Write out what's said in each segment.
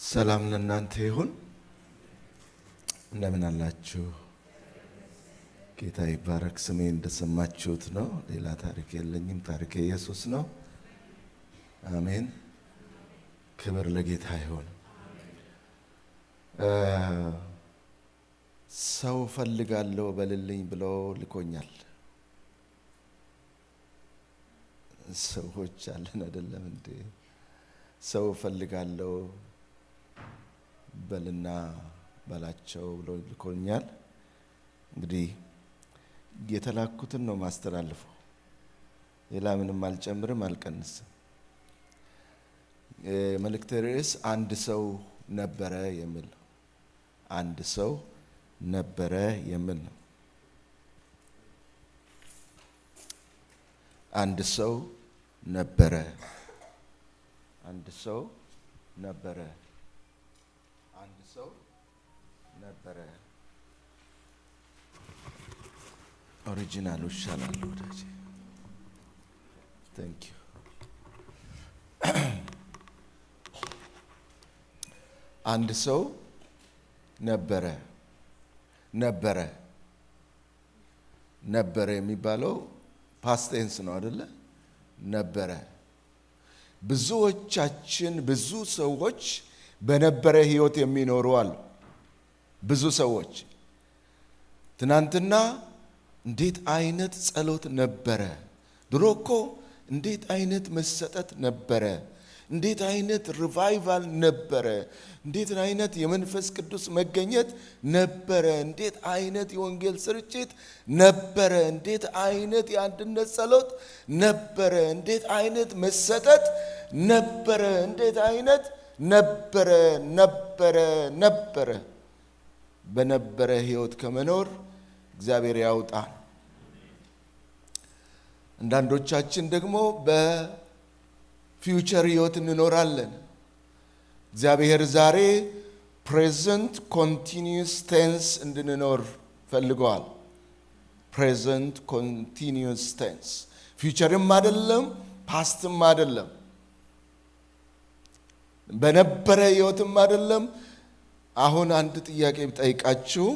ሰላም ለእናንተ ይሁን። እንደምን አላችሁ? ጌታ ይባረክ። ስሜ እንደሰማችሁት ነው። ሌላ ታሪክ የለኝም። ታሪክ ኢየሱስ ነው። አሜን። ክብር ለጌታ ይሁን። ሰው ፈልጋለሁ በልልኝ ብሎ ልኮኛል። ሰዎች አለን አይደለም እንዴ? ሰው ፈልጋለሁ በልና ባላቸው ብሎ ልኮኛል። እንግዲህ የተላኩትን ነው ማስተላልፈው። ሌላ ምንም አልጨምርም አልቀንስም። መልእክት ርዕስ አንድ ሰው ነበረ የሚል ነው። አንድ ሰው ነበረ የሚል ነው። አንድ ሰው ነበረ። አንድ ሰው ነበረ። አንድ ሰው ነበረ። ኦሪጂናሉ ይሻላል ወዳጄ። ታንክ ዩ። አንድ ሰው ነበረ። ነበረ ነበረ የሚባለው ፓስት ቴንስ ነው አይደለ? ነበረ። ብዙዎቻችን ብዙ ሰዎች በነበረ ህይወት የሚኖሩ አሉ። ብዙ ሰዎች ትናንትና እንዴት አይነት ጸሎት ነበረ፣ ድሮ እኮ እንዴት አይነት መሰጠት ነበረ፣ እንዴት አይነት ሪቫይቫል ነበረ፣ እንዴት አይነት የመንፈስ ቅዱስ መገኘት ነበረ፣ እንዴት አይነት የወንጌል ስርጭት ነበረ፣ እንዴት አይነት የአንድነት ጸሎት ነበረ፣ እንዴት አይነት መሰጠት ነበረ፣ እንዴት አይነት ነበረ ነበረ ነበረ። በነበረ ህይወት ከመኖር እግዚአብሔር ያውጣን። አንዳንዶቻችን ደግሞ በፊውቸር ህይወት እንኖራለን። እግዚአብሔር ዛሬ ፕሬዘንት ኮንቲኒዩስ ቴንስ እንድንኖር ፈልገዋል። ፕሬዘንት ኮንቲኒዩስ ቴንስ፣ ፊውቸርም አይደለም ፓስትም አይደለም፣ በነበረ ህይወትም አይደለም። አሁን አንድ ጥያቄ ብጠይቃችሁ፣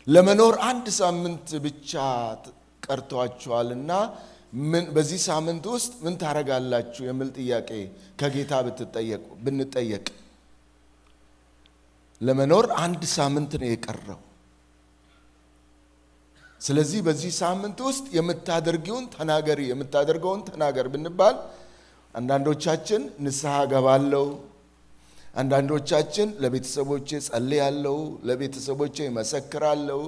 ለመኖር አንድ ሳምንት ብቻ ቀርቷችኋልና በዚህ ሳምንት ውስጥ ምን ታረጋላችሁ የሚል ጥያቄ ከጌታ ብንጠየቅ፣ ለመኖር አንድ ሳምንት ነው የቀረው። ስለዚህ በዚህ ሳምንት ውስጥ የምታደርገውን ተናገር ብንባል፣ አንዳንዶቻችን ንስሐ ገባለሁ፣ አንዳንዶቻችን ለቤተሰቦቼ ጸልያለሁ፣ ለቤተሰቦቼ መሰክራለሁ፣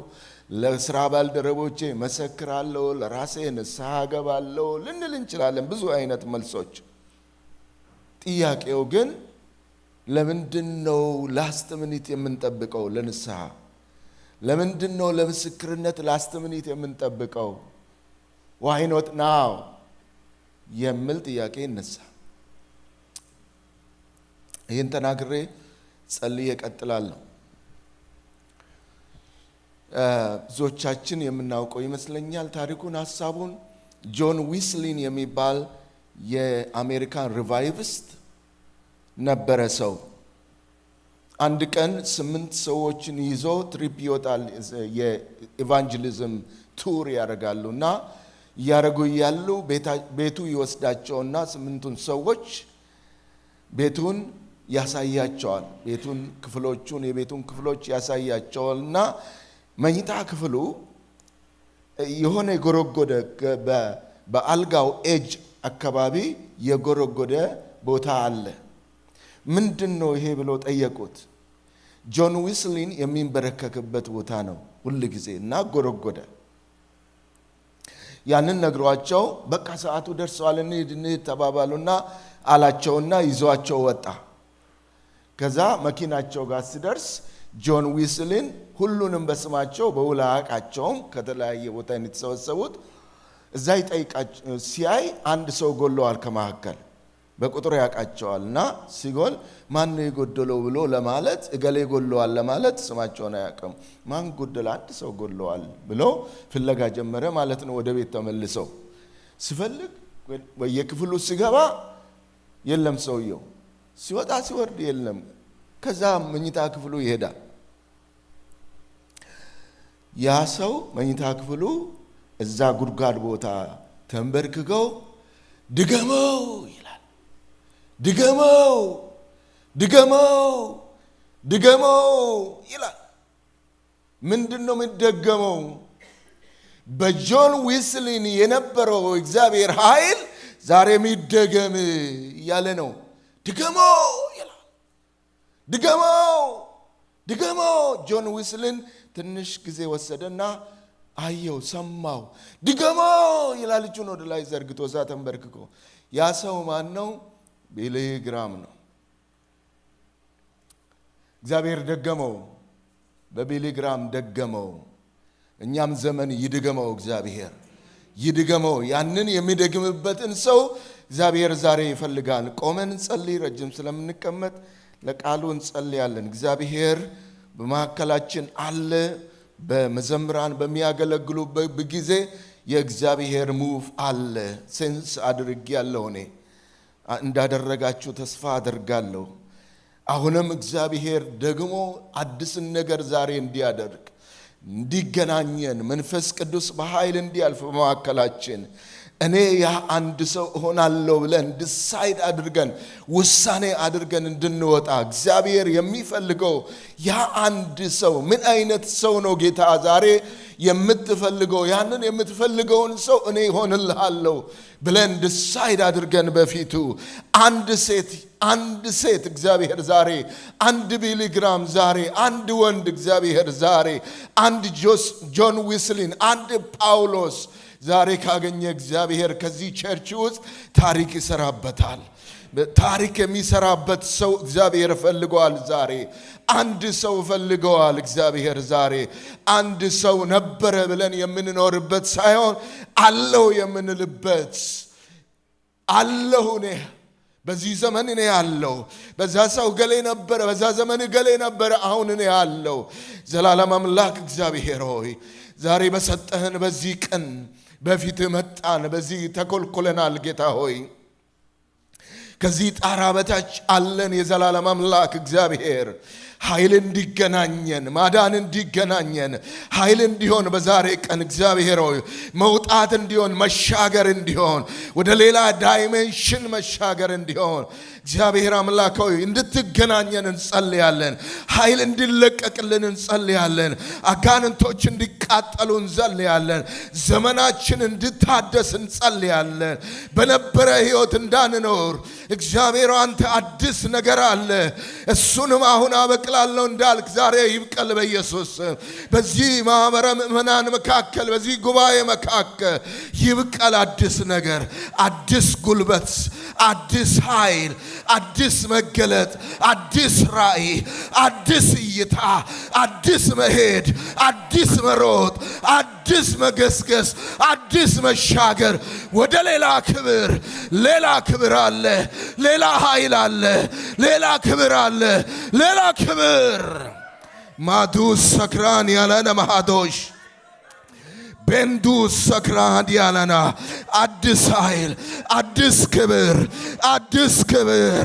ለስራ ባልደረቦቼ መሰክራለሁ፣ ለራሴ ንስሐ ገባለሁ ልንል እንችላለን። ብዙ አይነት መልሶች። ጥያቄው ግን ለምንድነው ላስት ሚኒት የምንጠብቀው? ለንስሐ ለምንድነው ለምስክርነት ላስት ሚኒት የምንጠብቀው? why not now የሚል ጥያቄ ይነሳ። ይህን ተናግሬ ጸልዬ እቀጥላለሁ። ብዙዎቻችን የምናውቀው ይመስለኛል ታሪኩን፣ ሐሳቡን። ጆን ዊስሊን የሚባል የአሜሪካን ሪቫይቪስት ነበረ ሰው። አንድ ቀን 8 ሰዎችን ይዞ ትሪፕ ይወጣል። የኢቫንጀሊዝም ቱር ያደርጋሉ እና እያደረጉ እያሉ ቤቱ ይወስዳቸውና 8ቱን ሰዎች ቤቱን ያሳያቸዋል። የቤቱን ክፍሎች ያሳያቸዋልና መኝታ ክፍሉ የሆነ የጎረጎደ በአልጋው ኤጅ አካባቢ የጎረጎደ ቦታ አለ። ምንድነው ይሄ ብሎ ጠየቁት። ጆን ዊስሊን የሚንበረከክበት ቦታ ነው ሁል ጊዜ እና ጎረጎደ። ያንን ነግሯቸው በቃ ሰዓቱ ደርሷል እንሂድ ተባባሉና አላቸውና ይዟቸው ወጣ። ከዛ መኪናቸው ጋር ሲደርስ ጆን ዊስሊን ሁሉንም በስማቸው በውል አያውቃቸውም፣ ከተለያየ ቦታ የተሰበሰቡት። እዛ ሲያይ አንድ ሰው ጎለዋል ከመካከል፣ በቁጥር ያውቃቸዋልና ሲጎል ማን የጎደለው ብሎ ለማለት እገሌ ጎለዋል ለማለት ስማቸውን አያውቅም። ማን ጎደለ? አንድ ሰው ጎለዋል ብሎ ፍለጋ ጀመረ ማለት ነው። ወደ ቤት ተመልሰው ሲፈልግ በየክፍሉ ሲገባ የለም ሰውየው። ሲወጣ ሲወርድ የለም። ከዛ መኝታ ክፍሉ ይሄዳል። ያ ሰው መኝታ ክፍሉ እዛ ጉድጓድ ቦታ ተንበርክከው ድገመው ይላል። ድገመው ድገመው ድገመው ይላል። ምንድነው የሚደገመው? በጆን ዊስሊን የነበረው እግዚአብሔር ኃይል ዛሬ የሚደገም ያለ ነው። ድገመው ይላል። ድገመው ድገመው። ጆን ዊስሊን ትንሽ ጊዜ ወሰደና አየው፣ ሰማው። ድገመው ይላል። እጁን ወደ ላይ ዘርግቶ እዛ ተንበርክኮ። ያ ሰው ማን ነው? ቢሊ ግራም ነው። እግዚአብሔር ደገመው፣ በቢሊ ግራም ደገመው። እኛም ዘመን ይድገመው፣ እግዚአብሔር ይድገመው። ያንን የሚደግምበትን ሰው እግዚአብሔር ዛሬ ይፈልጋል። ቆመን እንጸልይ። ረጅም ስለምንቀመጥ ለቃሉ እንጸልያለን። እግዚአብሔር በመካከላችን አለ። በመዘምራን በሚያገለግሉበት ጊዜ የእግዚአብሔር ሙቭ አለ። ሴንስ አድርጌያለሁ። እኔ እንዳደረጋችሁ ተስፋ አደርጋለሁ። አሁንም እግዚአብሔር ደግሞ አዲስን ነገር ዛሬ እንዲያደርግ እንዲገናኘን መንፈስ ቅዱስ በኃይል እንዲያልፍ በመካከላችን እኔ ያ አንድ ሰው እሆናለሁ ብለን ዲሳይድ አድርገን ውሳኔ አድርገን እንድንወጣ እግዚአብሔር የሚፈልገው ያ አንድ ሰው ምን አይነት ሰው ነው? ጌታ ዛሬ የምትፈልገው ያንን የምትፈልገውን ሰው እኔ እሆንልሃለሁ ብለን ዲሳይድ አድርገን በፊቱ አንድ ሴት እግዚአብሔር ዛሬ፣ አንድ ቢሊ ግራም ዛሬ፣ አንድ ወንድ እግዚአብሔር ዛሬ፣ አንድ ጆን ዊስሊን፣ አንድ ጳውሎስ ዛሬ ካገኘ እግዚአብሔር ከዚህ ቸርች ውስጥ ታሪክ ይሰራበታል። ታሪክ የሚሰራበት ሰው እግዚአብሔር ፈልገዋል። ዛሬ አንድ ሰው ፈልገዋል እግዚአብሔር ዛሬ። አንድ ሰው ነበረ ብለን የምንኖርበት ሳይሆን አለው የምንልበት። አለው እኔ በዚህ ዘመን እኔ አለው። በዛ ሰው ገሌ ነበረ፣ በዛ ዘመን ገሌ ነበረ፣ አሁን እኔ አለው። ዘላለም አምላክ እግዚአብሔር ሆይ ዛሬ በሰጠህን በዚህ ቀን በፊት መጣን። በዚህ ተኮልኮለናል ጌታ ሆይ። ከዚህ ጣራ በታች አለን። የዘላለም አምላክ እግዚአብሔር ኃይል እንዲገናኘን፣ ማዳን እንዲገናኘን፣ ኃይል እንዲሆን በዛሬ ቀን እግዚአብሔር ሆይ መውጣት እንዲሆን፣ መሻገር እንዲሆን፣ ወደ ሌላ ዳይሜንሽን መሻገር እንዲሆን እግዚአብሔር አምላክ ሆይ እንድትገናኘን እንጸልያለን። ኃይል እንዲለቀቅልን እንጸልያለን። አጋንንቶች እንዲቃጠሉ እንጸልያለን። ዘመናችን እንድታደስ እንጸልያለን። በነበረ ሕይወት እንዳንኖር እግዚአብሔር አንተ አዲስ ነገር አለ፣ እሱንም አሁን አበቅላለሁ እንዳልክ ዛሬ ይብቀል በኢየሱስ። በዚህ ማኅበረ ምእመናን መካከል፣ በዚህ ጉባኤ መካከል ይብቀል አዲስ ነገር፣ አዲስ ጉልበት፣ አዲስ ኃይል፣ አዲስ መገለጥ፣ አዲስ ራእይ፣ አዲስ እይታ፣ አዲስ መሄድ፣ አዲስ መሮጥ፣ አዲስ መገስገስ፣ አዲስ መሻገር ወደ ሌላ ክብር። ሌላ ክብር አለ፣ ሌላ ኃይል አለ፣ ሌላ ክብር አለ፣ ሌላ ክብር። ማዱስ ሰክራን ያለነ ማሃዶሽ ቤንዱስ ሰክራን ያለና አዲስ ኃይል፣ አዲስ ክብር፣ አዲስ ክብር፣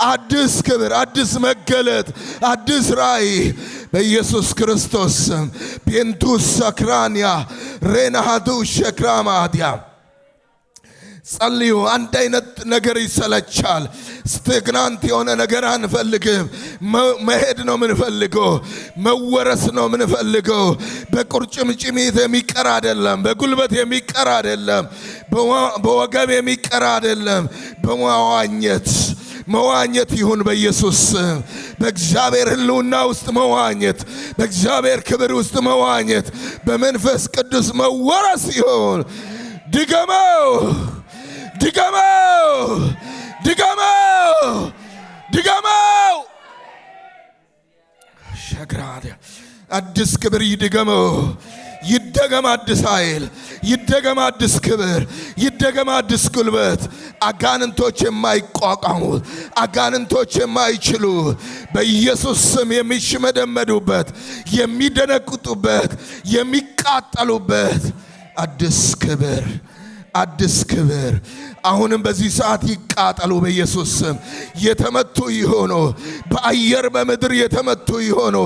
አዲስ ክብር፣ አዲስ መገለጥ፣ አዲስ ራእይ በኢየሱስ ክርስቶስ ስም። ቤንዱስ ሰክራንያ ሬናሃዱ ሸክራማዲያ ጸልዩ። አንድ አይነት ነገር ይሰለቻል። ስቴግናንት የሆነ ነገር አንፈልግም። መሄድ ነው ምንፈልገው፣ መወረስ ነው ምንፈልገው። በቁርጭምጭሚት የሚቀር አይደለም፣ በጉልበት የሚቀር አይደለም፣ በወገብ የሚቀር አይደለም። መዋኘት ይሁን በኢየሱስ ስም። በእግዚአብሔር ሕልውና ውስጥ መዋኘት፣ በእግዚአብሔር ክብር ውስጥ መዋኘት፣ በመንፈስ ቅዱስ መወረስ ይሁን። ድገመው ድገመው ድገመው ድገመው። ሸግራድ አዲስ ክብር ይድገመው። ይደገም አዲስ ኃይል፣ ይደገም አዲስ ክብር፣ ይደገም አዲስ ጉልበት። አጋንንቶች የማይቋቋሙት፣ አጋንንቶች የማይችሉ በኢየሱስ ስም የሚሽመደመዱበት፣ የሚደነቁጡበት፣ የሚቃጠሉበት አዲስ ክብር፣ አዲስ ክብር፣ አሁንም በዚህ ሰዓት ይቃጠሉ በኢየሱስ ስም። የተመቱ ይሆኑ፣ በአየር በምድር የተመቱ ይሆኑ።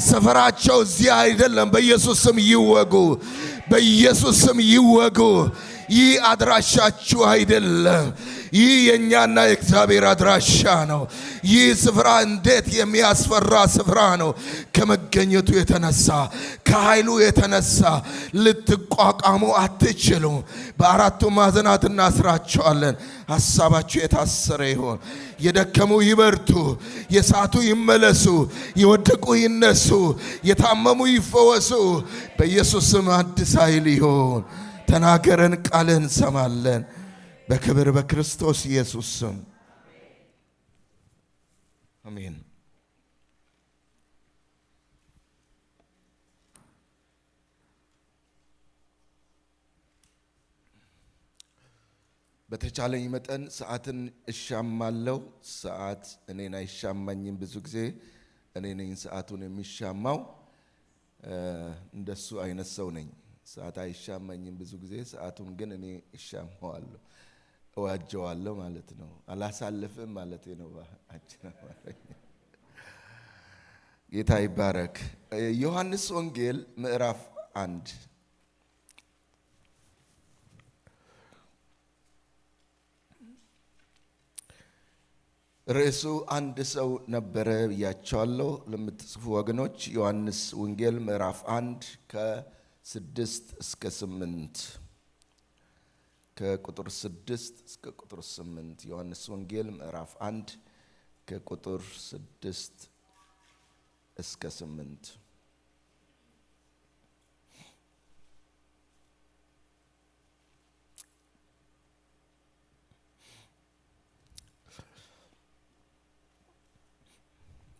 ሰፈራቸው እዚህ አይደለም፣ በኢየሱስ ስም ይወጉ፣ በኢየሱስ ስም ይወጉ። ይህ አድራሻችሁ አይደለም። ይህ የኛና የእግዚአብሔር አድራሻ ነው። ይህ ስፍራ እንዴት የሚያስፈራ ስፍራ ነው! ከመገኘቱ የተነሳ ከኃይሉ የተነሳ ልትቋቋሙ አትችሉ። በአራቱ ማዕዘናት እናስራቸዋለን። ሐሳባችሁ የታሰረ ይሆን። የደከሙ ይበርቱ፣ የሳቱ ይመለሱ፣ የወደቁ ይነሱ፣ የታመሙ ይፈወሱ። በኢየሱስ ስም አዲስ ኃይል ይሆን። ተናገረን፣ ቃልን እንሰማለን። በክብር በክርስቶስ ኢየሱስ ስም አሜን። በተቻለኝ መጠን ሰዓትን እሻማለሁ። ሰዓት እኔን አይሻማኝም። ብዙ ጊዜ እኔ ነኝ ሰዓቱን የሚሻማው። እንደሱ አይነት ሰው ነኝ። ሰዓት አይሻማኝም ብዙ ጊዜ፣ ሰዓቱን ግን እኔ እሻማዋለሁ፣ እዋጀዋለሁ ማለት ነው። አላሳልፍም ማለት ነው። ጌታ ይባረክ። ዮሐንስ ወንጌል ምዕራፍ 1 ርዕሱ አንድ ሰው ነበረ ብያቸዋለሁ ለምትጽፉ ወገኖች። ዮሐንስ ወንጌል ምዕራፍ 1 ከ6 እስከ 8 ከቁጥር 6 እስከ ቁጥር 8 ዮሐንስ ወንጌል ምዕራፍ 1 ከቁጥር 6 እስከ 8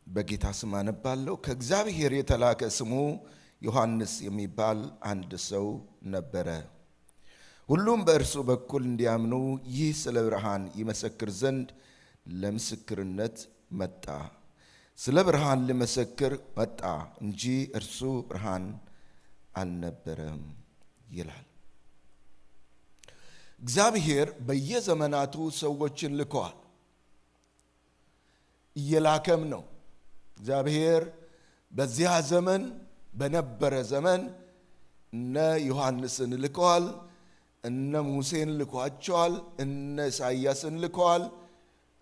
በጌታ ስም አነባለሁ። ከእግዚአብሔር የተላከ ስሙ ዮሐንስ የሚባል አንድ ሰው ነበረ። ሁሉም በእርሱ በኩል እንዲያምኑ ይህ ስለ ብርሃን ይመሰክር ዘንድ ለምስክርነት መጣ። ስለ ብርሃን ሊመሰክር መጣ እንጂ እርሱ ብርሃን አልነበረም ይላል። እግዚአብሔር በየዘመናቱ ሰዎችን ልከዋል፣ እየላከም ነው። እግዚአብሔር በዚያ ዘመን በነበረ ዘመን እነ ዮሐንስን ልከዋል፣ እነ ሙሴን ልኳቸዋል፣ እነ ኢሳይያስን ልከዋል፣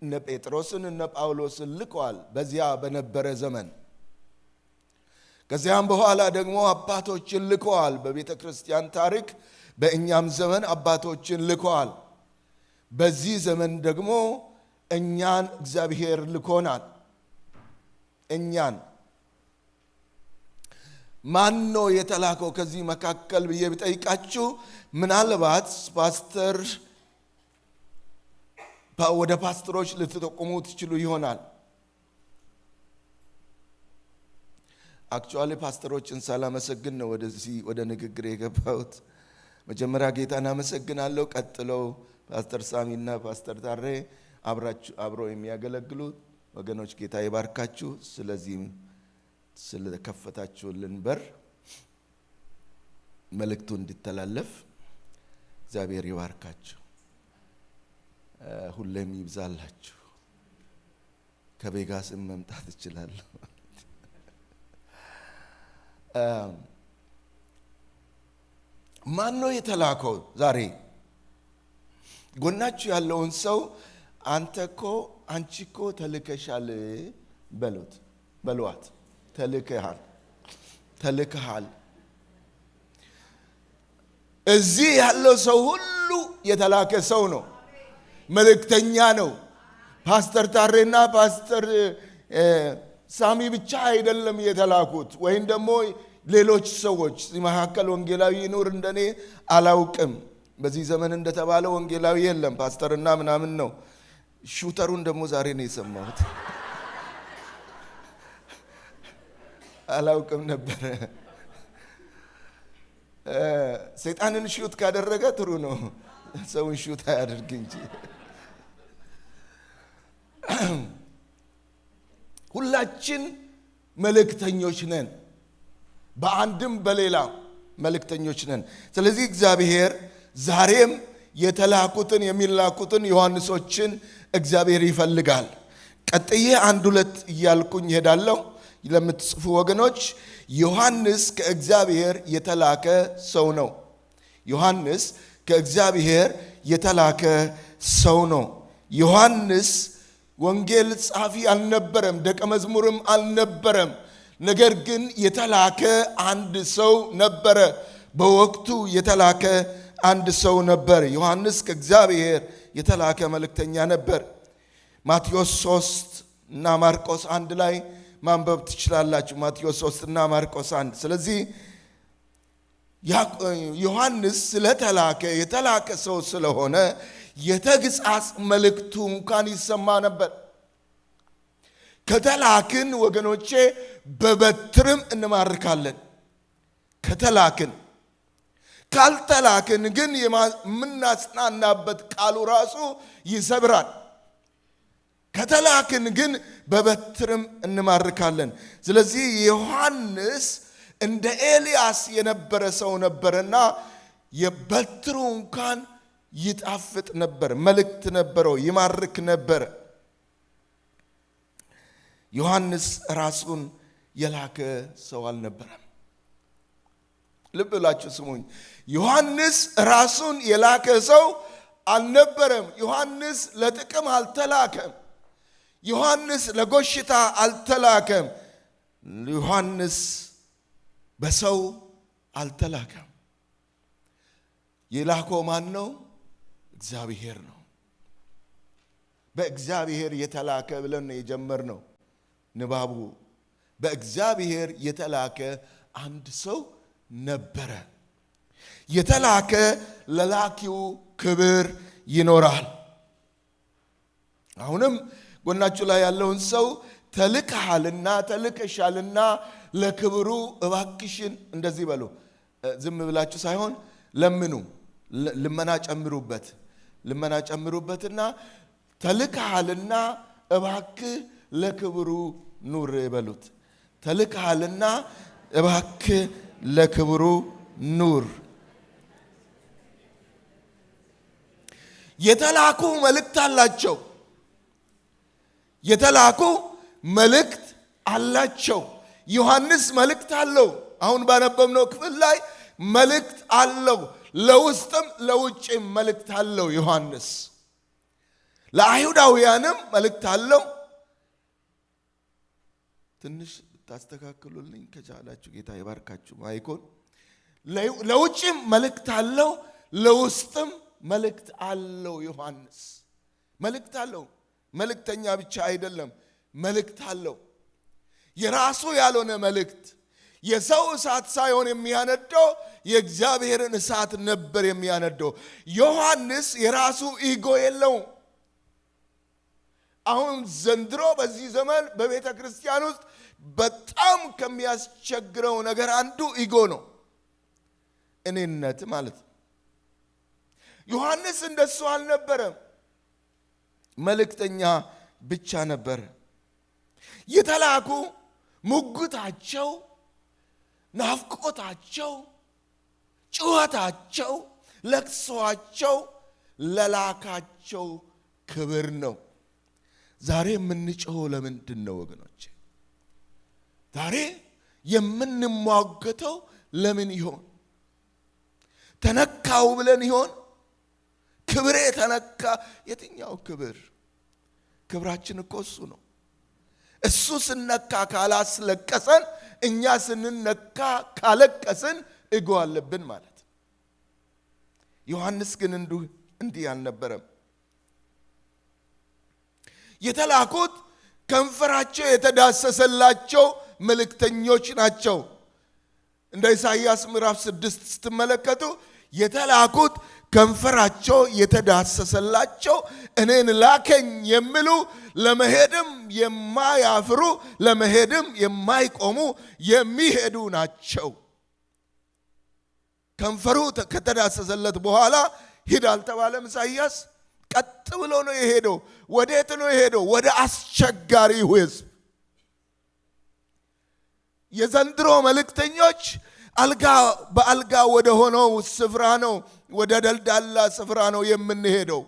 እነ ጴጥሮስን እነ ጳውሎስን ልከዋል በዚያ በነበረ ዘመን። ከዚያም በኋላ ደግሞ አባቶችን ልከዋል። በቤተ ክርስቲያን ታሪክ በእኛም ዘመን አባቶችን ልከዋል። በዚህ ዘመን ደግሞ እኛን እግዚአብሔር ልኮናል። እኛን ማን ነው የተላከው ከዚህ መካከል ብዬ ብጠይቃችሁ ምናልባት ወደ ፓስተሮች ልትጠቁሙ ትችሉ ይሆናል። አክቹአሊ ፓስተሮችን ሳላመሰግን ነው ወደ ንግግር የገባሁት። መጀመሪያ ጌታን አመሰግናለሁ። ቀጥለው ፓስተር ሳሚና ፓስተር ታሬ አብረው የሚያገለግሉ ወገኖች ጌታ ይባርካችሁ። ስለዚህ ስለከፈታችሁልን በር መልእክቱ እንዲተላለፍ እግዚአብሔር ይባርካችሁ፣ ሁሌም ይብዛላችሁ። ከቬጋስም መምጣት እችላለሁ። ማን ነው የተላከው? ዛሬ ጎናችሁ ያለውን ሰው አንቺ እኮ ተልከሻል በሏት። ተልከሃል። እዚህ ያለው ሰው ሁሉ የተላከ ሰው ነው፣ መልእክተኛ ነው። ፓስተር ታሬና ፓስተር ሳሚ ብቻ አይደለም የተላኩት፣ ወይም ደግሞ ሌሎች ሰዎች እዚህ መካከል ወንጌላዊ ይኑር እንደኔ አላውቅም። በዚህ ዘመን እንደተባለ ወንጌላዊ የለም፣ ፓስተርና ምናምን ነው። ሹተሩን ደግሞ ዛሬ ነው የሰማሁት። አላውቅም ነበር። ሰይጣንን ሹት ካደረገ ጥሩ ነው፣ ሰውን ሹት አያድርግ እንጂ። ሁላችን መልእክተኞች ነን፣ በአንድም በሌላ መልእክተኞች ነን። ስለዚህ እግዚአብሔር ዛሬም የተላኩትን የሚላኩትን ዮሐንሶችን እግዚአብሔር ይፈልጋል። ቀጥዬ አንድ ሁለት እያልኩኝ ሄዳለሁ። ለምትጽፉ ወገኖች ዮሐንስ ከእግዚአብሔር የተላከ ሰው ነው። ዮሐንስ ከእግዚአብሔር የተላከ ሰው ነው። ዮሐንስ ወንጌል ጻፊ አልነበረም፣ ደቀ መዝሙርም አልነበረም። ነገር ግን የተላከ አንድ ሰው ነበረ። በወቅቱ የተላከ አንድ ሰው ነበር። ዮሐንስ ከእግዚአብሔር የተላከ መልእክተኛ ነበር። ማቴዎስ 3 እና ማርቆስ 1 ላይ ማንበብ ትችላላችሁ። ማቴዎስ 3 እና ማርቆስ 1። ስለዚህ ዮሐንስ የተላከ ሰው ስለሆነ የተግሣጽ መልእክቱ እንኳን ይሰማ ነበር። ከተላክን ወገኖቼ በበትርም እንማርካለን። ካልተላክን ግን የምናጽናናበት ቃሉ ራሱ ይሰብራል። ከተላክን ግን በበትርም እንማርካለን። ስለዚህ ዮሐንስ እንደ ኤልያስ የነበረ ሰው ነበርና የበትሩ እንኳን ይጣፍጥ ነበር፣ መልእክት ነበረው፣ ይማርክ ነበር። ዮሐንስ ራሱን የላከ ሰው አልነበረም። ልብ ብላችሁ ስሙኝ። ዮሐንስ ራሱን የላከ ሰው አልነበረም። ዮሐንስ ለጥቅም አልተላከም። ዮሐንስ ለጎሽታ አልተላከም። ዮሐንስ በሰው አልተላከም። የላከው ማን ነው? እግዚአብሔር ነው። በእግዚአብሔር የተላከ ብለን የጀመርነው ንባቡ በእግዚአብሔር የተላከ አንድ ሰው ነበረ። የተላከ ለላኪው ክብር ይኖራል። አሁንም ጎናችሁ ላይ ያለውን ሰው ተልከሃልና ተልከሻልና ለክብሩ እባክሽን እንደዚህ በሉ። ዝም ብላችሁ ሳይሆን ለምኑ፣ ልመና ጨምሩበትና ተልከሃልና እባክህ ለክብሩ ኑር በሉት። ተልከሃልና እባክህ ለክብሩ ኑር። የተላኩ መልእክት አላቸው። ዮሐንስ መልእክት አለው። አሁን ባነበብነው ክፍል ላይ መልእክት አለው። ለውስጥም ለውጭም መልእክት አለው። ዮሐንስ ለአይሁዳውያንም መልእክት አለው። ትንሽ ታስተካክሉልኝ ከቻላችሁ ጌታ ይባርካችሁ። ማይኮን ለውጭም መልእክት አለው፣ ለውስጥም መልእክት አለው። ዮሐንስ መልእክት አለው። መልእክተኛ ብቻ አይደለም፣ መልእክት አለው። የራሱ ያልሆነ መልእክት፣ የሰው እሳት ሳይሆን የሚያነደው የእግዚአብሔርን እሳት ነበር የሚያነደው። ዮሐንስ የራሱ ኢጎ የለውም። አሁን ዘንድሮ በዚህ ዘመን በቤተ ክርስቲያን ውስጥ በጣም ከሚያስቸግረው ነገር አንዱ ኢጎ ነው፣ እኔነት ማለት ነው። ዮሐንስ እንደሱ አልነበረም፣ መልእክተኛ ብቻ ነበር። የተላኩ ሙግታቸው፣ ናፍቆታቸው፣ ጩኸታቸው፣ ለቅሶአቸው ለላካቸው ክብር ነው። ዛሬ የምንጮኸው ለምንድን ነው ወገኖቼ? ዛሬ የምንሟገተው ለምን ይሆን? ተነካው ብለን ይሆን? ክብሬ ተነካ። የትኛው ክብር? ክብራችን እኮ እሱ ነው። እሱ ስነካ ካላስለቀሰን፣ እኛ ስንነካ ካለቀስን እጎ አለብን ማለት። ዮሐንስ ግን እንዲህ አልነበረም። የተላኩት ከንፈራቸው የተዳሰሰላቸው መልእክተኞች ናቸው። እንደ ኢሳይያስ ምዕራፍ 6 ስትመለከቱ የተላኩት ከንፈራቸው የተዳሰሰላቸው እኔን ላከኝ የሚሉ ለመሄድም የማያፍሩ ለመሄድም የማይቆሙ የሚሄዱ ናቸው። ከንፈሩ ከተዳሰሰለት በኋላ ሂድ አልተባለም። ኢሳይያስ ቀጥ ብሎ ነው የሄደው። ወዴት ነው የሄደው? ወደ አስቸጋሪው ሕዝብ። የዘንድሮ መልእክተኞች በአልጋ ወደ ሆነው ስፍራ ነው፣ ወደ ደልዳላ ስፍራ ነው የምንሄደው።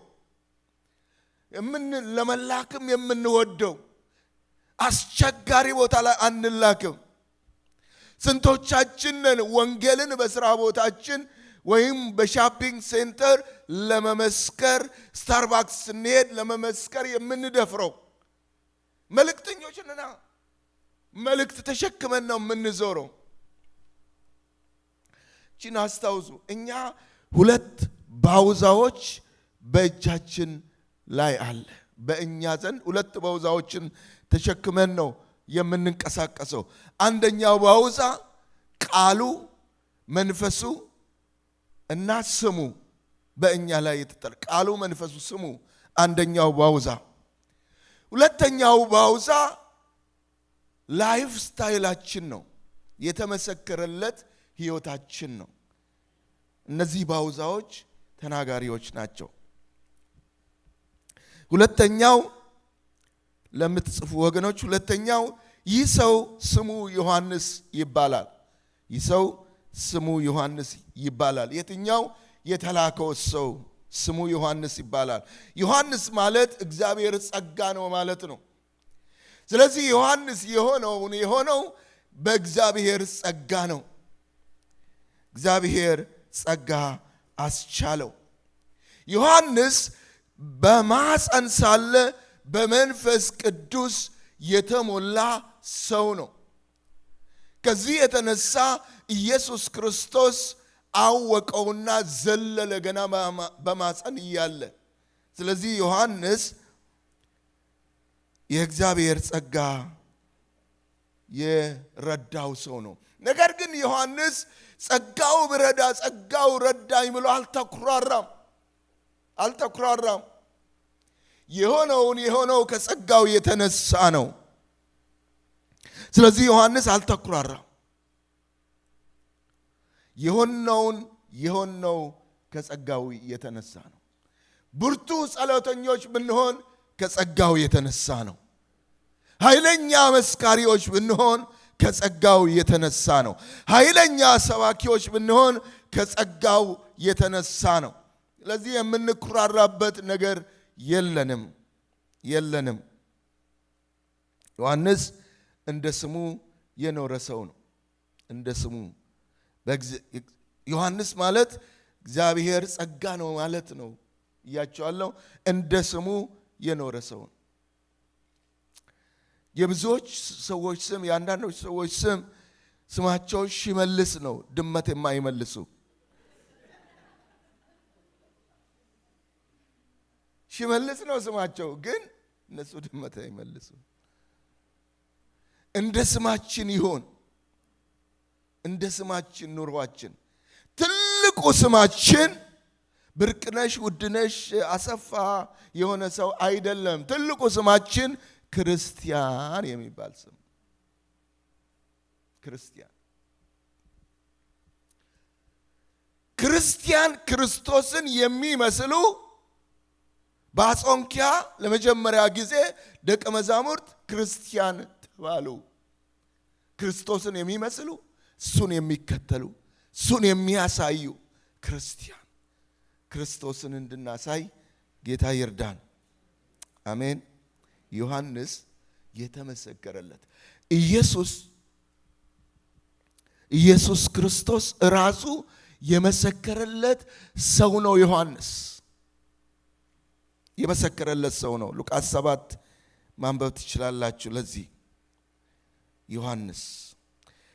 ለመላክም የምንወደው አስቸጋሪ ቦታ ላይ አንላክም። ስንቶቻችንን ወንጌልን በስራ ቦታችን ወይም በሻፒንግ ሴንተር ለመመስከር ስታርባክስ ስንሄድ ለመመስከር የምንደፍረው? መልእክተኞችንና መልእክት ተሸክመን ነው የምንዞረው። ቺን አስታውሱ። እኛ 2 ባውዛዎች በእጃችን ላይ አለ። በእኛ ዘንድ 2 ባውዛዎችን ተሸክመን ነው የምንንቀሳቀሰው። አንደኛው ባውዛ ቃሉ፣ መንፈሱ እና ስሙ በእኛ ላይ የተጠር ቃሉ፣ መንፈሱ፣ ስሙ አንደኛው ባውዛ። ሁለተኛው ባውዛ ላይፍ ስታይላችን ነው፣ የተመሰከረለት ህይወታችን ነው። እነዚህ ባውዛዎች ተናጋሪዎች ናቸው። ሁለተኛው ለምትጽፉ ወገኖች፣ ሁለተኛው ይህ ሰው ስሙ ዮሐንስ ይባላል። ይህ ሰው ስሙ ዮሐንስ ይባላል። የትኛው? የተላከው ሰው ስሙ ዮሐንስ ይባላል። ዮሐንስ ማለት እግዚአብሔር ጸጋ ነው ማለት ነው። ስለዚህ ዮሐንስ የሆነው በእግዚአብሔር ጸጋ ነው። እግዚአብሔር ጸጋ አስቻለው። ዮሐንስ በማኅፀን ሳለ በመንፈስ ቅዱስ የተሞላ ሰው ነው። ከዚህ የተነሳ ኢየሱስ ክርስቶስ አወቀውና ዘለለ ገና በማኅፀን እያለ። ስለዚህ ዮሐንስ የእግዚአብሔር ጸጋ የረዳው ሰው ነው። ነገር ግን ዮሐንስ ጸጋው ብረዳ ጸጋው ረዳኝ ብሎ አልተኩራራም። የሆነው ከጸጋው የተነሳ ነው። ስለዚህ ዮሐንስ አልተኩራራም። የሆነው ከጸጋው የተነሳ ነው። ብርቱ ጸሎተኞች ብንሆን ከጸጋው የተነሳ ነው። ኃይለኛ መስካሪዎች ብንሆን ከጸጋው የተነሳ ነው። ኃይለኛ ሰባኪዎች ብንሆን ከጸጋው የተነሳ ነው። ስለዚህ የምንኩራራበት ነገር የለንም። ዮሐንስ እንደ ስሙ የኖረ ሰው ነው። እንደ ስሙ ዮሐንስ ማለት እግዚአብሔር ጸጋ ነው ማለት ነው እያቸዋለሁ። እንደ ስሙ የኖረ ሰው ነው። የብዙዎች ሰዎች ስም፣ የአንዳንዶች ሰዎች ስማቸው ሽመልስ ነው። ድመት የማይመልሱ ሽመልስ ነው ስማቸው፣ ግን እነሱ ድመት አይመልሱ። እንደ ስማችን ይሆን፣ እንደ ስማችን ኑሯችን። ትልቁ ስማችን ብርቅነሽ፣ ውድነሽ፣ አሰፋ የሆነ ሰው አይደለም። ትልቁ ስማችን ክርስቲያን የሚባል ስም። ክርስቲያን ክርስቶስን የሚመስሉ በአንጾኪያ ለመጀመሪያ ጊዜ ደቀ መዛሙርት ክርስቲያን ተባሉ። ክርስቶስን የሚመስሉ፣ እሱን የሚከተሉ፣ እሱን የሚያሳዩ ክርስቲያን። ክርስቶስን እንድናሳይ ጌታ ይርዳን። አሜን። ዮሐንስ የተመሰከረለት ኢየሱስ ክርስቶስ ራሱ የመሰከረለት ሰው ነው። ዮሐንስ የመሰከረለት ሰው ነው። ሉቃስ 7 ማንበብ ትችላላችሁ። ለዚህ ዮሐንስ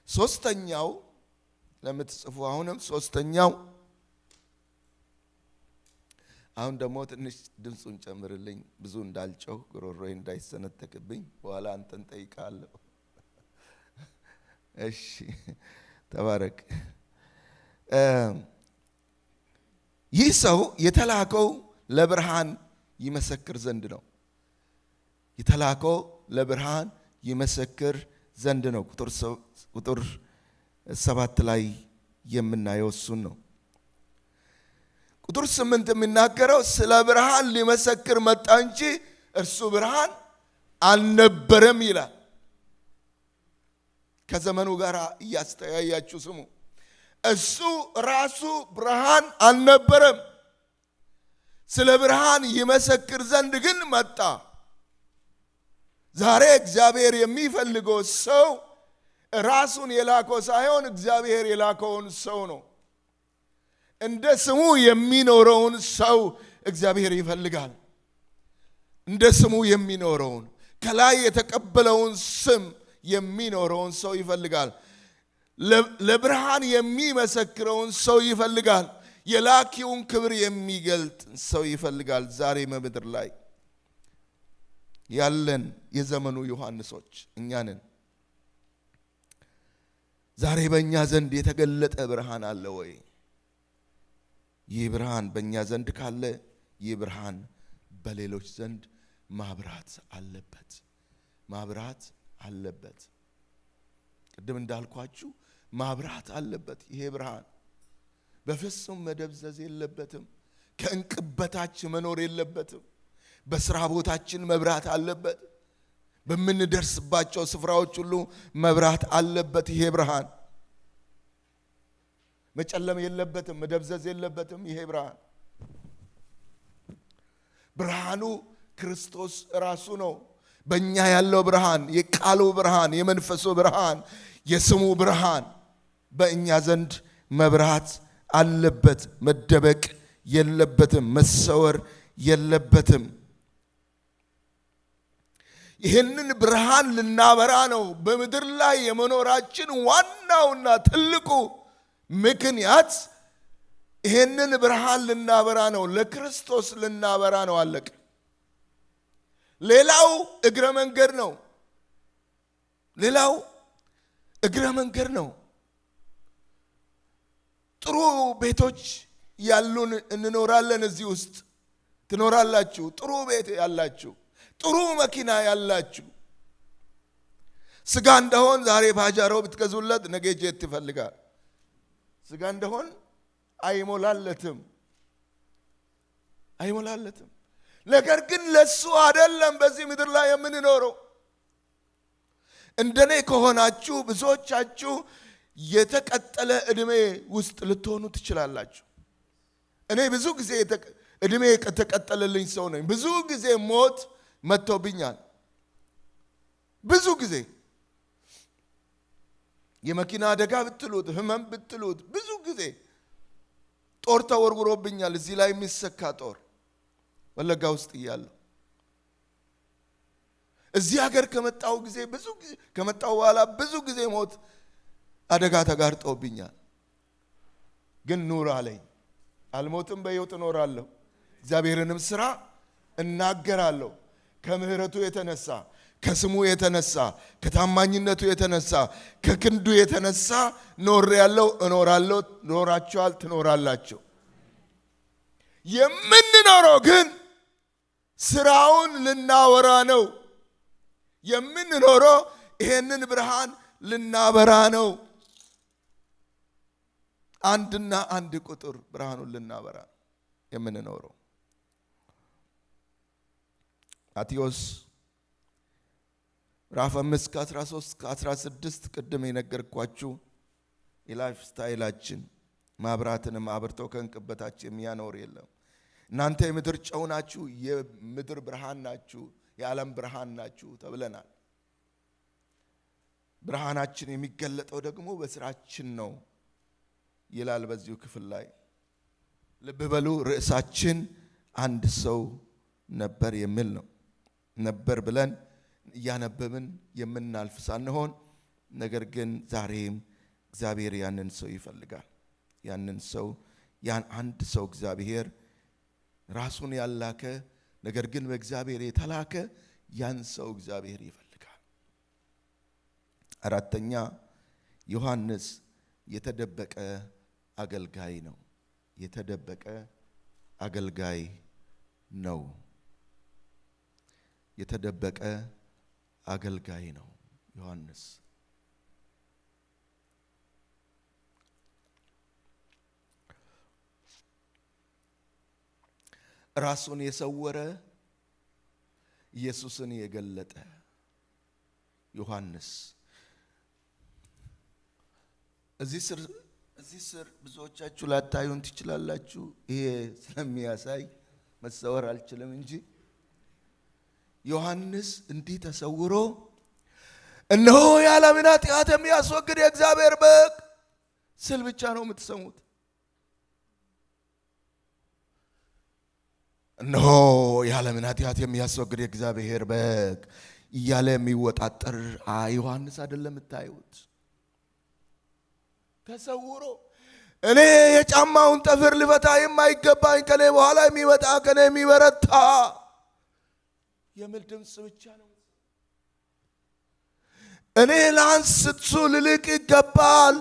ሶስተኛው ለምትጽፉ አሁንም ሶስተኛው አሁን ደግሞ ትንሽ ድምፁን ጨምርልኝ ብዙ እንዳልጨው ጉሮሮዬ እንዳይሰነጠቅብኝ በኋላ አንተን ጠይቃለሁ። እሺ ተባረክ። ይህ ሰው የተላከው ለብርሃን ይመሰክር ዘንድ ነው። የተላከው ለብርሃን ይመሰክር ዘንድ ነው። ቁጥር 7 ላይ የምናየው እሱን ነው። ቁጥር 8 የሚናገረው ስለ ብርሃን ሊመሰክር መጣ እንጂ እርሱ ብርሃን አልነበረም ይላል። ከዘመኑ ጋር እያስተያያችሁ ስሙ። እሱ ራሱ ብርሃን አልነበረም። ስለ ብርሃን ይመሰክር ዘንድ ግን መጣ። ዛሬ እግዚአብሔር የሚፈልገው ሰው ራሱን የላከው ሳይሆን እግዚአብሔር የላከውን ሰው ነው። እንደ ስሙ የሚኖረውን ሰው እግዚአብሔር ይፈልጋል። እንደ ስሙ የሚኖረውን ከላይ የተቀበለውን ስም የሚኖረውን ሰው ይፈልጋል። ለብርሃን የሚመሰክረውን ሰው ይፈልጋል። የላኪውን ክብር የሚገልጥ ሰው ይፈልጋል። ዛሬ በምድር ላይ ያለን የዘመኑ ዮሐንሶች እኛ ነን። ዛሬ በእኛ ዘንድ የተገለጠ ብርሃን አለ ወይ? ይህ ብርሃን በእኛ ዘንድ ካለ ይህ ብርሃን በሌሎች ዘንድ ማብራት አለበት። ማብራት አለበት። ቅድም እንዳልኳችሁ ማብራት አለበት። ይሄ ብርሃን በፍጹም መደብዘዝ የለበትም። ከእንቅበታች መኖር የለበትም። በስራ ቦታችን መብራት አለበት። በምንደርስባቸው ስፍራዎች ሁሉ መብራት አለበት። ይሄ ብርሃን መጨለም የለበትም፣ መደብዘዝ የለበትም። ይሄ ብርሃን ብርሃኑ ክርስቶስ ራሱ ነው። በእኛ ያለው ብርሃን፣ የቃሉ ብርሃን፣ የመንፈሱ ብርሃን፣ የስሙ ብርሃን በእኛ ዘንድ መብራት አለበት። መደበቅ የለበትም፣ መሰወር የለበትም። ይህንን ብርሃን ልናበራ ነው። በምድር ላይ የመኖራችን ዋናውና ትልቁ ምክንያት ይህንን ብርሃን ልናበራ ነው። ለክርስቶስ ልናበራ ነው። አለቀ። ሌላው እግረ መንገድ ነው። ሌላው እግረ መንገድ ነው። ጥሩ ቤቶች ያሉን እንኖራለን። እዚህ ውስጥ ትኖራላችሁ። ጥሩ ቤት ያላችሁ፣ ጥሩ መኪና ያላችሁ። ስጋ እንደሆን ዛሬ ባጃሮ ብትገዙለት ነገ ጄት ይፈልጋል። ስጋ እንደሆን አይሞላለትም። ነገር ግን ለሱ አይደለም በዚህ ምድር ላይ የምንኖረው። እንደኔ ከሆናችሁ ብዙዎቻችሁ የተቀጠለ እድሜ ውስጥ ልትሆኑ ትችላላችሁ። እኔ ብዙ ጊዜ እድሜ የተቀጠለልኝ ሰው ነኝ። ብዙ ጊዜ ሞት መጥቶብኛል። ብዙ ጊዜ የመኪና አደጋ ብትሉት፣ ህመም ብትሉት፣ ብዙ ጊዜ ጦር ተወርውሮብኛል። እዚህ ላይ የሚሰካ ጦር ወለጋ ውስጥ እያለሁ እዚህ ሀገር ከመጣው በኋላ ብዙ ጊዜ ሞት አደጋ ተጋርጦብኛል። ግን ኑር አለኝ። አልሞትም፣ በሕይወት እኖራለሁ። እግዚአብሔርንም ስራ እናገራለሁ። ከምህረቱ የተነሳ፣ ከስሙ የተነሳ፣ ከታማኝነቱ የተነሳ፣ ከክንዱ የተነሳ ኖሬያለሁ፣ እኖራለሁ። ኖራችኋል፣ ትኖራላችሁ። የምንኖረው ግን ስራውን ልናወራ ነው። የምንኖረው ይሄንን ብርሃን ልናበራ ነው። አንድና አንድ ቁጥር ብርሃኑን ልናበራ የምንኖረው። ማቴዎስ ምዕራፍ 5 ከ13 ከ16 ቅድም የነገርኳችሁ የላይፍ ስታይላችን ማብራትንም አብርተው ከእንቅበታችሁ የሚያኖር የለም። እናንተ የምድር ጨው ናችሁ፣ የምድር ብርሃን ናችሁ፣ የዓለም ብርሃን ናችሁ ተብለናል። ብርሃናችን የሚገለጠው ደግሞ በስራችን ነው ይላል በዚሁ ክፍል ላይ። ልብ በሉ፣ ርዕሳችን አንድ ሰው ነበር የሚል ነው። ነበር ብለን እያነበብን የምናልፍ ሳንሆን፣ ነገር ግን ዛሬም እግዚአብሔር ያንን ሰው ይፈልጋል። ያን አንድ ሰው እግዚአብሔር ራሱን ያላከ፣ ነገር ግን በእግዚአብሔር የተላከ ያን ሰው እግዚአብሔር ይፈልጋል። አራተኛ ዮሐንስ የተደበቀ አገልጋይ ነው። የተደበቀ አገልጋይ ነው። የተደበቀ አገልጋይ ነው ዮሐንስ። ራሱን የሰወረ ኢየሱስን የገለጠ እዚህ እዚህ ስር ብዙዎቻችሁ ላታዩን ትችላላችሁ። ይሄ ስለሚያሳይ መሰወር አልችልም እንጂ ዮሐንስ እንዲህ ተሰውሮ እነሆ የዓለምን ኃጢአት የሚያስወግድ የእግዚአብሔር በግ ስል ብቻ ነው የምትሰሙት። እነሆ የዓለምን ኃጢአት የሚያስወግድ የእግዚአብሔር በግ እያለ የሚወጣጠር ዮሐንስ አይደለም የምታዩት። ተሰውሮ እኔ የጫማውን ጠፍር ልፈታ የማይገባኝ ከኔ በኋላ የሚመጣ ከኔ የሚበረታ የሚል ድምፅ ብቻ ነው። እኔ ላንስ እሱ ልልቅ ይገባል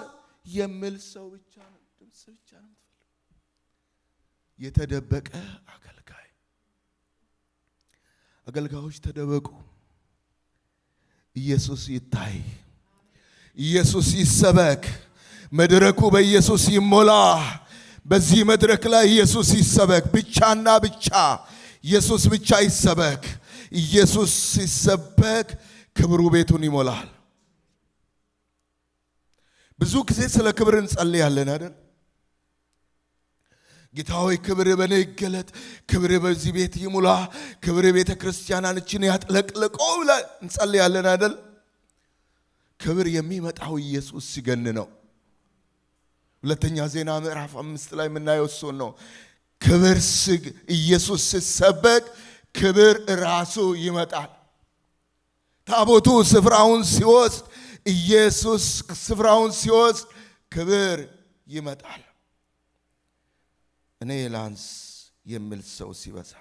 የሚል ሰው ብቻ ነው፣ ድምፅ ብቻ ነው የምትፈልጉ። የተደበቀ አገልጋዮች ተደበቁ። ኢየሱስ ይታይ፣ ኢየሱስ ይሰበክ፣ መድረኩ በኢየሱስ ይሞላ። በዚህ መድረክ ላይ ኢየሱስ ይሰበክ፣ ብቻና ብቻ ኢየሱስ ብቻ ይሰበክ። ኢየሱስ ሲሰበክ ክብሩ ቤቱን ይሞላል። ብዙ ጊዜ ስለ ክብር እንጸልያለን አይደል? ጌታ ሆይ ክብር በኔ ይገለጥ፣ ክብር በዚህ ቤት ይሙላ፣ ክብር ቤተ ክርስቲያናችን ያጥለቅልቀው ብለን እንጸልያለን አይደል? ክብር የሚመጣው ኢየሱስ ሲገን ነው። ሁለተኛ ዜና ምዕራፍ 5 ላይ የምናየው እሱ ነው። ክብር ኢየሱስ ሲሰበክ ክብር ራሱ ይመጣል። ታቦቱ ስፍራውን ሲወስድ፣ ኢየሱስ ስፍራውን ሲወስድ ክብር ይመጣል። እኔ ላንስ የሚል ሰው ሲበዛ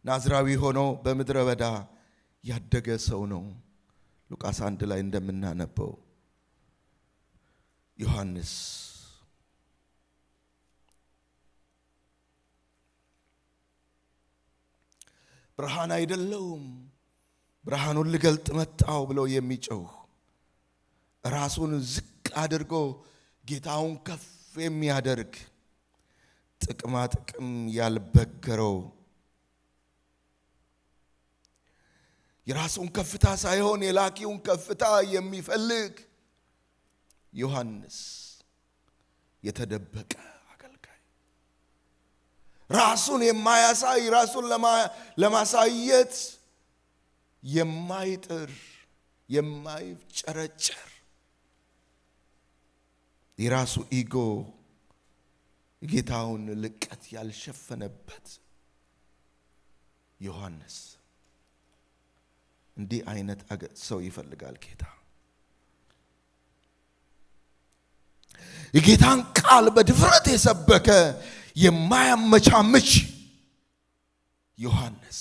ናዝራዊ ሆኖ በምድረ በዳ ያደገ ሰው ነው። ሉቃስ 1 ላይ እንደምናነበው ዮሐንስ ብርሃን አይደለውም ብርሃኑን ልገልጥ መጣው ብለው የሚጮህ ራሱን ዝቅ አድርጎ ጌታውን ከፍ የሚያደርግ ጥቅማ ጥቅም ያልበገረው የራሱን ከፍታ ሳይሆን የላኪውን ከፍታ የሚፈልግ ዮሐንስ የተደበቀ አገልጋይ፣ ራሱን የማያሳይ ራሱን ለማሳየት የማይጥር የማይጨረጨር የራሱ ኢጎ ጌታውን ልቀት ያልሸፈነበት ዮሐንስ። እንዲህ አይነት ሰው ይፈልጋል ጌታ። የጌታን ቃል በድፍረት የሰበከ የማያመቻምች ዮሐንስ።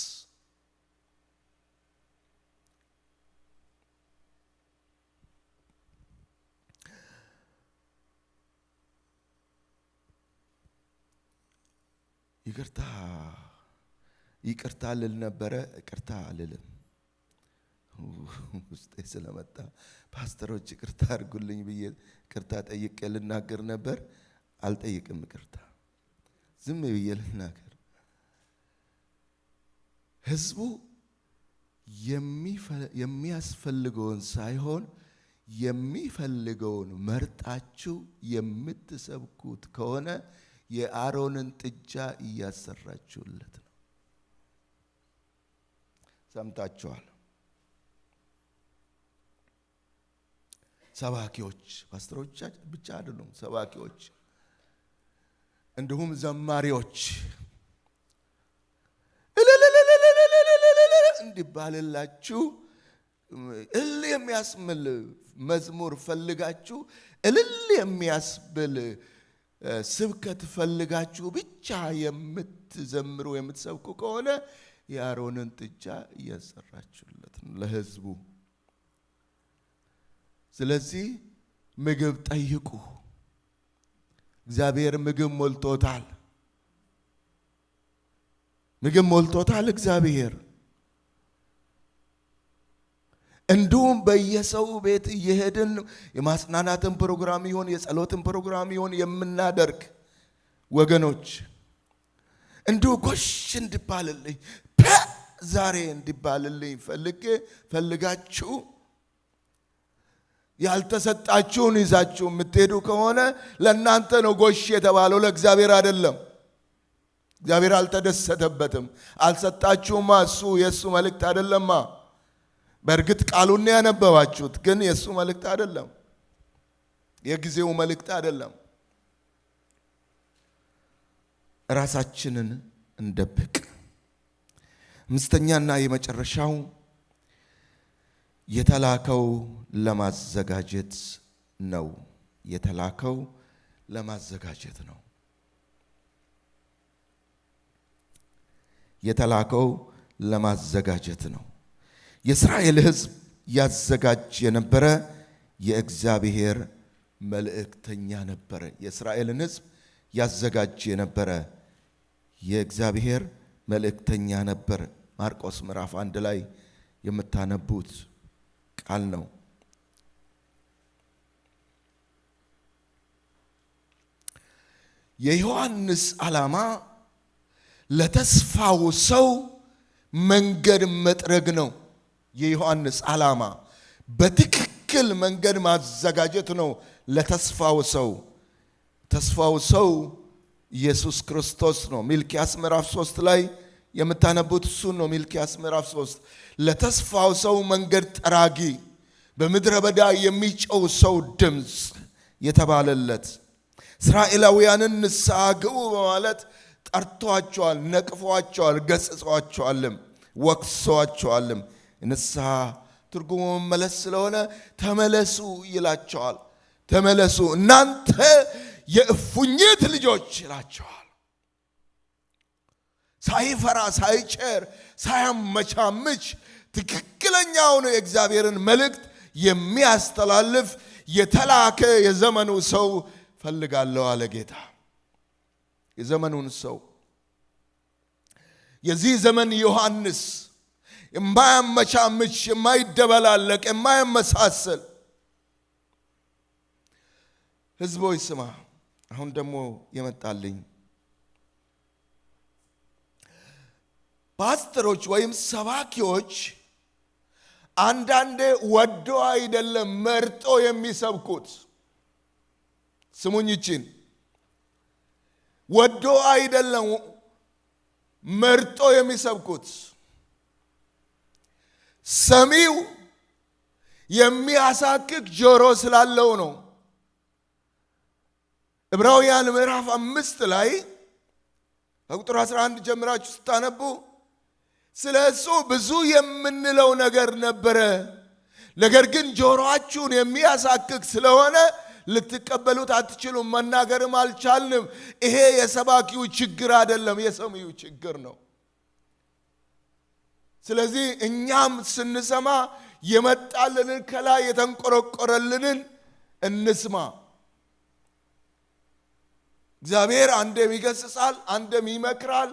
ይቅርታ ልል ነበረ፣ ይቅርታ አልልም። ውስጤ ስለመጣ ፓስተሮች ይቅርታ አድርጉልኝ ብዬ ይቅርታ ጠይቄ ልናገር ነበር። አልጠይቅም ይቅርታ፣ ዝም ብዬ ልናገር። ህዝቡ የሚያስፈልገውን ሳይሆን የሚፈልገውን መርጣችሁ የምትሰብኩት ከሆነ የአሮንን ጥጃ እያሰራችሁለት ነው። ሰምታችኋል። ሰባኪዎች ፓስተሮች ብቻ አይደሉም፣ ሰባኪዎች እንዲሁም ዘማሪዎች እንዲባልላችሁ እልል የሚያስብል መዝሙር ፈልጋችሁ እልል የሚያስብል ስብከት ፈልጋችሁ ብቻ የምትዘምሩ የምትሰብኩ ከሆነ የአሮንን ጥጃ እያሰራችሁለት ነው ለህዝቡ። ስለዚህ ምግብ ጠይቁ። እግዚአብሔር ምግብ ሞልቶታል። ምግብ ሞልቶታል እግዚአብሔር። እንዲሁም በየሰው ቤት እየሄድን የማጽናናትን ፕሮግራም ይሆን የጸሎትን ፕሮግራም ይሆን የምናደርግ ወገኖች እንዲሁ ጎሽ እንዲባልልኝ ዛሬ እንዲባልልኝ ፈልጋችሁ ያልተሰጣችሁን ይዛችሁ የምትሄዱ ከሆነ ለእናንተ ነው ጎሽ የተባለው፣ ለእግዚአብሔር አይደለም። እግዚአብሔር አልተደሰተበትም። አልሰጣችሁማ፣ እሱ የእሱ መልእክት አይደለማ። በእርግጥ ቃሉን ያነበባችሁት፣ ግን የእሱ መልእክት አይደለም፣ የጊዜው መልእክት አይደለም። ራሳችንን እንደብቅ። አምስተኛና የመጨረሻው የተላከው ለማዘጋጀት ነው። የተላከው ለማዘጋጀት ነው። የተላከው ለማዘጋጀት ነው። የእስራኤል ሕዝብ ያዘጋጅ የነበረ የእግዚአብሔር መልእክተኛ ነበረ። የእስራኤልን ሕዝብ ያዘጋጅ የነበረ የእግዚአብሔር መልእክተኛ ነበር። ማርቆስ ምዕራፍ 1 ላይ የምታነቡት ቃል ነው። የዮሐንስ ዓላማ ለተስፋው ሰው መንገድ መጥረግ ነው። የዮሐንስ ዓላማ በትክክል መንገድ ማዘጋጀት ነው ለተስፋው ሰው። ተስፋው ሰው ኢየሱስ ክርስቶስ ነው። ሚልክያስ ምዕራፍ 3 ላይ የምታነቡት እሱን ነው። ሚልክያስ ምዕራፍ 3 ለተስፋው ሰው መንገድ ጠራጊ፣ በምድረ በዳ የሚጮው ሰው ድምፅ የተባለለት፣ እስራኤላውያንን ንስሐ ግቡ በማለት ጠርቷቸዋል፣ ነቅፏቸዋል፣ ገስጿቸዋልም፣ ወቅሷቸዋልም። ንስሐ ትርጉሙ መመለስ ስለሆነ ተመለሱ ይላቸዋል። ተመለሱ እናንተ የእፉኝት ልጆች ይላቸዋል። ሳይፈራ ሳይጨር ሳያመቻምች ትክክለኛውን የእግዚአብሔርን መልእክት የሚያስተላልፍ የተላከ የዘመኑ ሰው ፈልጋለሁ አለ ጌታ። የዘመኑን ሰው፣ የዚህ ዘመን ዮሐንስ፣ የማያመቻምች፣ የማይደበላለቅ፣ የማያመሳሰል። ሕዝቦች ስማ፣ አሁን ደግሞ የመጣልኝ ፓስተሮች ወይም ሰባኪዎች አንዳንዴ ወዶ አይደለም መርጦ የሚሰብኩት። ስሙኝ፣ ይችን ወዶ አይደለም መርጦ የሚሰብኩት። ሰሚው የሚያሳክክ ጆሮ ስላለው ነው። ዕብራውያን ምዕራፍ 5 ላይ ከቁጥር 11 ጀምራችሁ ስታነቡ ስለ እሱ ብዙ የምንለው ነገር ነበረ፣ ነገር ግን ጆሮአችሁን የሚያሳክክ ስለሆነ ልትቀበሉት አትችሉም፣ መናገርም አልቻልንም። ይሄ የሰባኪው ችግር አይደለም፣ የሰሚው ችግር ነው። ስለዚህ እኛም ስንሰማ የመጣልንን ከላይ የተንቆረቆረልንን እንስማ። እግዚአብሔር አንዴም ይገስጻል፣ አንዴም ይመክራል፣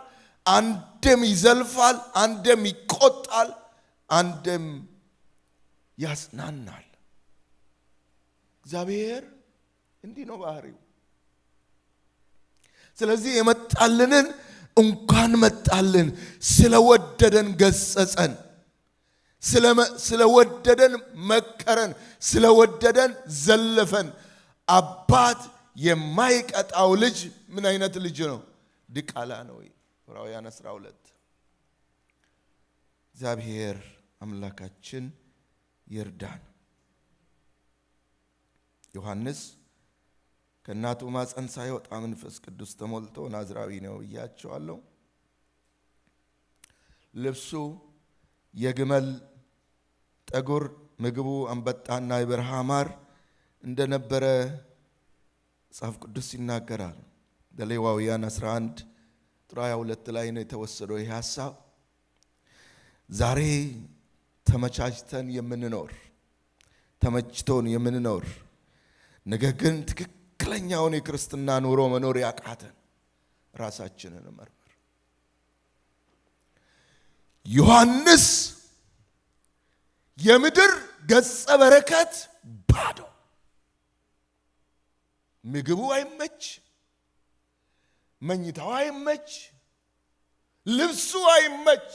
አንዴም ይዘልፋል፣ አንዴም ይቆጣል፣ አንዴም ያጽናናል። እግዚአብሔር እንዲህ ነው ባህሪው። ስለዚህ የመጣልንን እንኳን መጣልን፣ ስለወደደን ገሰጸን፣ ስለወደደን መከረን፣ ስለወደደን ዘለፈን። አባት የማይቀጣው ልጅ ምን አይነት ልጅ ነው? ድቃላ ነው። ዕብራውያን 12። እግዚአብሔር አምላካችን ይርዳን። ዮሐንስ ከእናቱ ማፀን ሳይወጣ መንፈስ ቅዱስ ተሞልቶ ናዝራዊ ነው እያቸዋለሁ። ልብሱ የግመል ጠጉር፣ ምግቡ አንበጣና የበረሃ ማር እንደነበረ መጽሐፍ ቅዱስ ይናገራል። በሌዋውያን 11 ቁጥር 22 ላይ ነው የተወሰደው ይህ ሐሳብ። ዛሬ ተመቻችተን የምንኖር፣ ተመችቶን የምንኖር፣ ነገር ግን ትክክለኛውን የክርስትና ኑሮ መኖር ያቃተን ራሳችንን መርምር። ዮሐንስ የምድር ገጸ በረከት ባዶ፣ ምግቡ አይመች፣ መኝታው አይመች፣ ልብሱ አይመች፣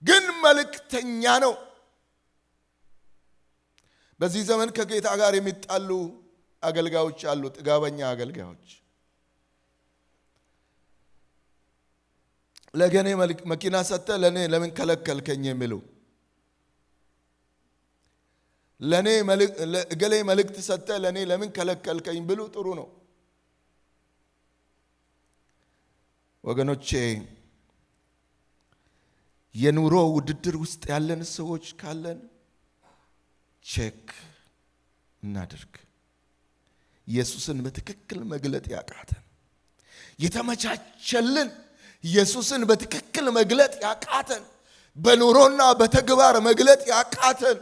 ግን መልእክተኛ ነው። በዚህ ዘመን ከጌታ ጋር የሚጣሉ አገልጋዮች አሉ፣ ጥጋበኛ አገልጋዮች። ለገኔ መኪና ሰጠ ለኔ ለምን ከለከልከኝ የሚሉ፣ ለኔ ገሌ መልእክት ሰጠ ለኔ ለምን ከለከልከኝ ብሉ ጥሩ ነው። ወገኖቼ የኑሮ ውድድር ውስጥ ያለን ሰዎች ካለን ቼክ እናድርግ። ኢየሱስን በትክክል መግለጥ ያቃተን፣ የተመቻቸልን ኢየሱስን በትክክል መግለጥ ያቃተን፣ በኑሮና በተግባር መግለጥ ያቃተን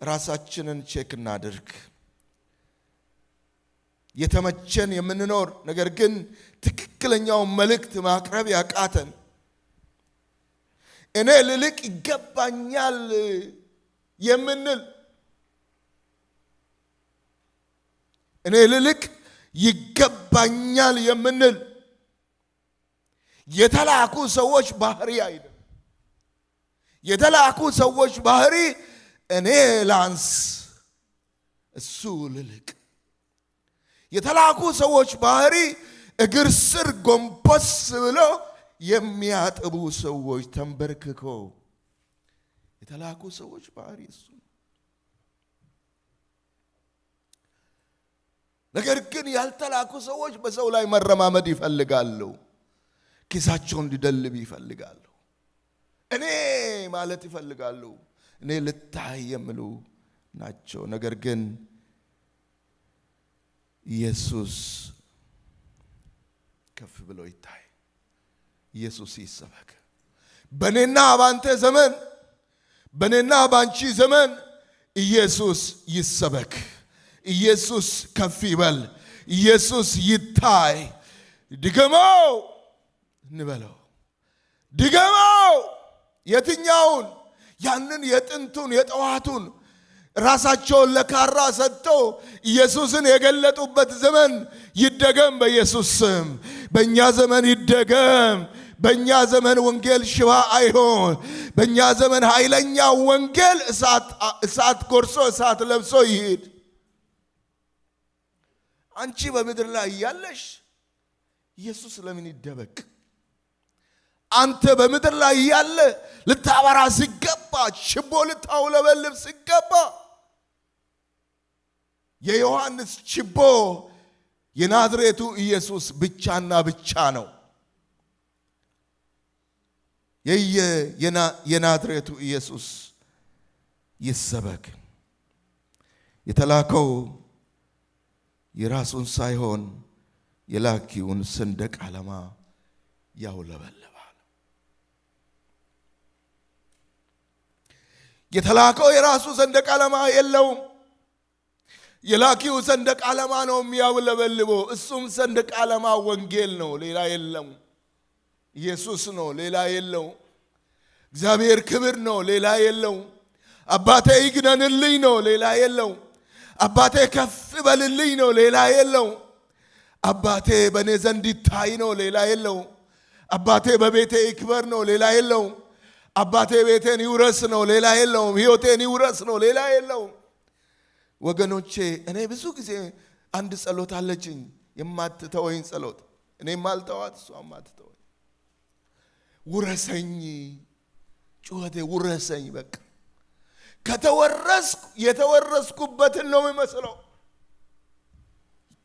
ራሳችንን ቼክ እናድርግ። የተመቸን የምንኖር ነገር ግን ትክክለኛው መልእክት ማቅረብ ያቃተን፣ እኔ ልልቅ ይገባኛል የምንል፣ እኔ ልልቅ ይገባኛል የምንል የተላኩ ሰዎች ባህሪ አይደለም። የተላኩ ሰዎች ባህሪ እኔ ላንስ እሱ ልልቅ። የተላኩ ሰዎች ባህሪ እግር ስር ጎንበስ ብለው የሚያጥቡ ሰዎች ተንበርክከው፣ የተላኩ ሰዎች ባህሪ እሱ። ነገር ግን ያልተላኩ ሰዎች በሰው ላይ መረማመድ ይፈልጋሉ፣ ኪሳቸውን ሊደልብ ይፈልጋሉ፣ እኔ ማለት ይፈልጋሉ፣ እኔ ልታይ የሚሉ ናቸው። ነገር ግን ኢየሱስ ከፍ ብሎ ይታይ፣ ኢየሱስ ይሰበክ። በኔና ባንተ ዘመን፣ በኔና ባንቺ ዘመን ኢየሱስ ይሰበክ፣ ኢየሱስ ከፍ ይበል፣ ኢየሱስ ይታይ። ድገመው እንበለው፣ ድገመው። የትኛውን? ያንን የጥንቱን የጠዋቱን ራሳቸውን ለካራ ሰጥተው ኢየሱስን የገለጡበት ዘመን ይደገም በኢየሱስ ስም። በእኛ ዘመን ይደገም። በእኛ ዘመን ወንጌል ሽባ አይሆን። በእኛ ዘመን ኃይለኛ ወንጌል እሳት ጎርሶ እሳት ለብሶ ይሄድ። አንቺ በምድር ላይ ያለሽ ኢየሱስ ለምን ይደበቅ? አንተ በምድር ላይ ያለ ልታበራ ሲገባ፣ ችቦ ልታውለበልብ ሲገባ፣ የዮሐንስ ችቦ የናዝሬቱ ኢየሱስ ብቻና ብቻ ነው። የናዝሬቱ ኢየሱስ ይሰበክ። የተላከው የራሱን ሳይሆን የላኪውን ሰንደቅ ዓላማ ያውለበልባል። የተላከው የራሱ ሰንደቅ ዓላማ የለውም። የላኪው ሰንደቅ ዓላማ ነው የሚያውለበልበው። እሱም ሰንደቅ ዓላማ ወንጌል ነው፣ ሌላ የለም። ኢየሱስ ነው፣ ሌላ የለው። እግዚአብሔር ክብር ነው፣ ሌላ የለው። አባቴ ይግነንልኝ ነው፣ ሌላ የለው። አባቴ ከፍ በልልኝ ነው፣ ሌላ የለው። አባቴ በእኔ ዘንድ ይታይ ነው፣ ሌላ የለው። አባቴ በቤቴ ይክበር ነው፣ ሌላ የለው። አባቴ ቤቴን ይውረስ ነው፣ ሌላ የለውም። ሕይወቴን ይውረስ ነው፣ ሌላ የለውም። ወገኖቼ እኔ ብዙ ጊዜ አንድ ጸሎት አለችኝ፣ የማትተወኝ ጸሎት። እኔ ማልተዋት እሷ ማትተወኝ። ውረሰኝ፣ ጩኸቴ ውረሰኝ። በቃ ከተወረስኩ የተወረስኩበትን ነው የሚመስለው።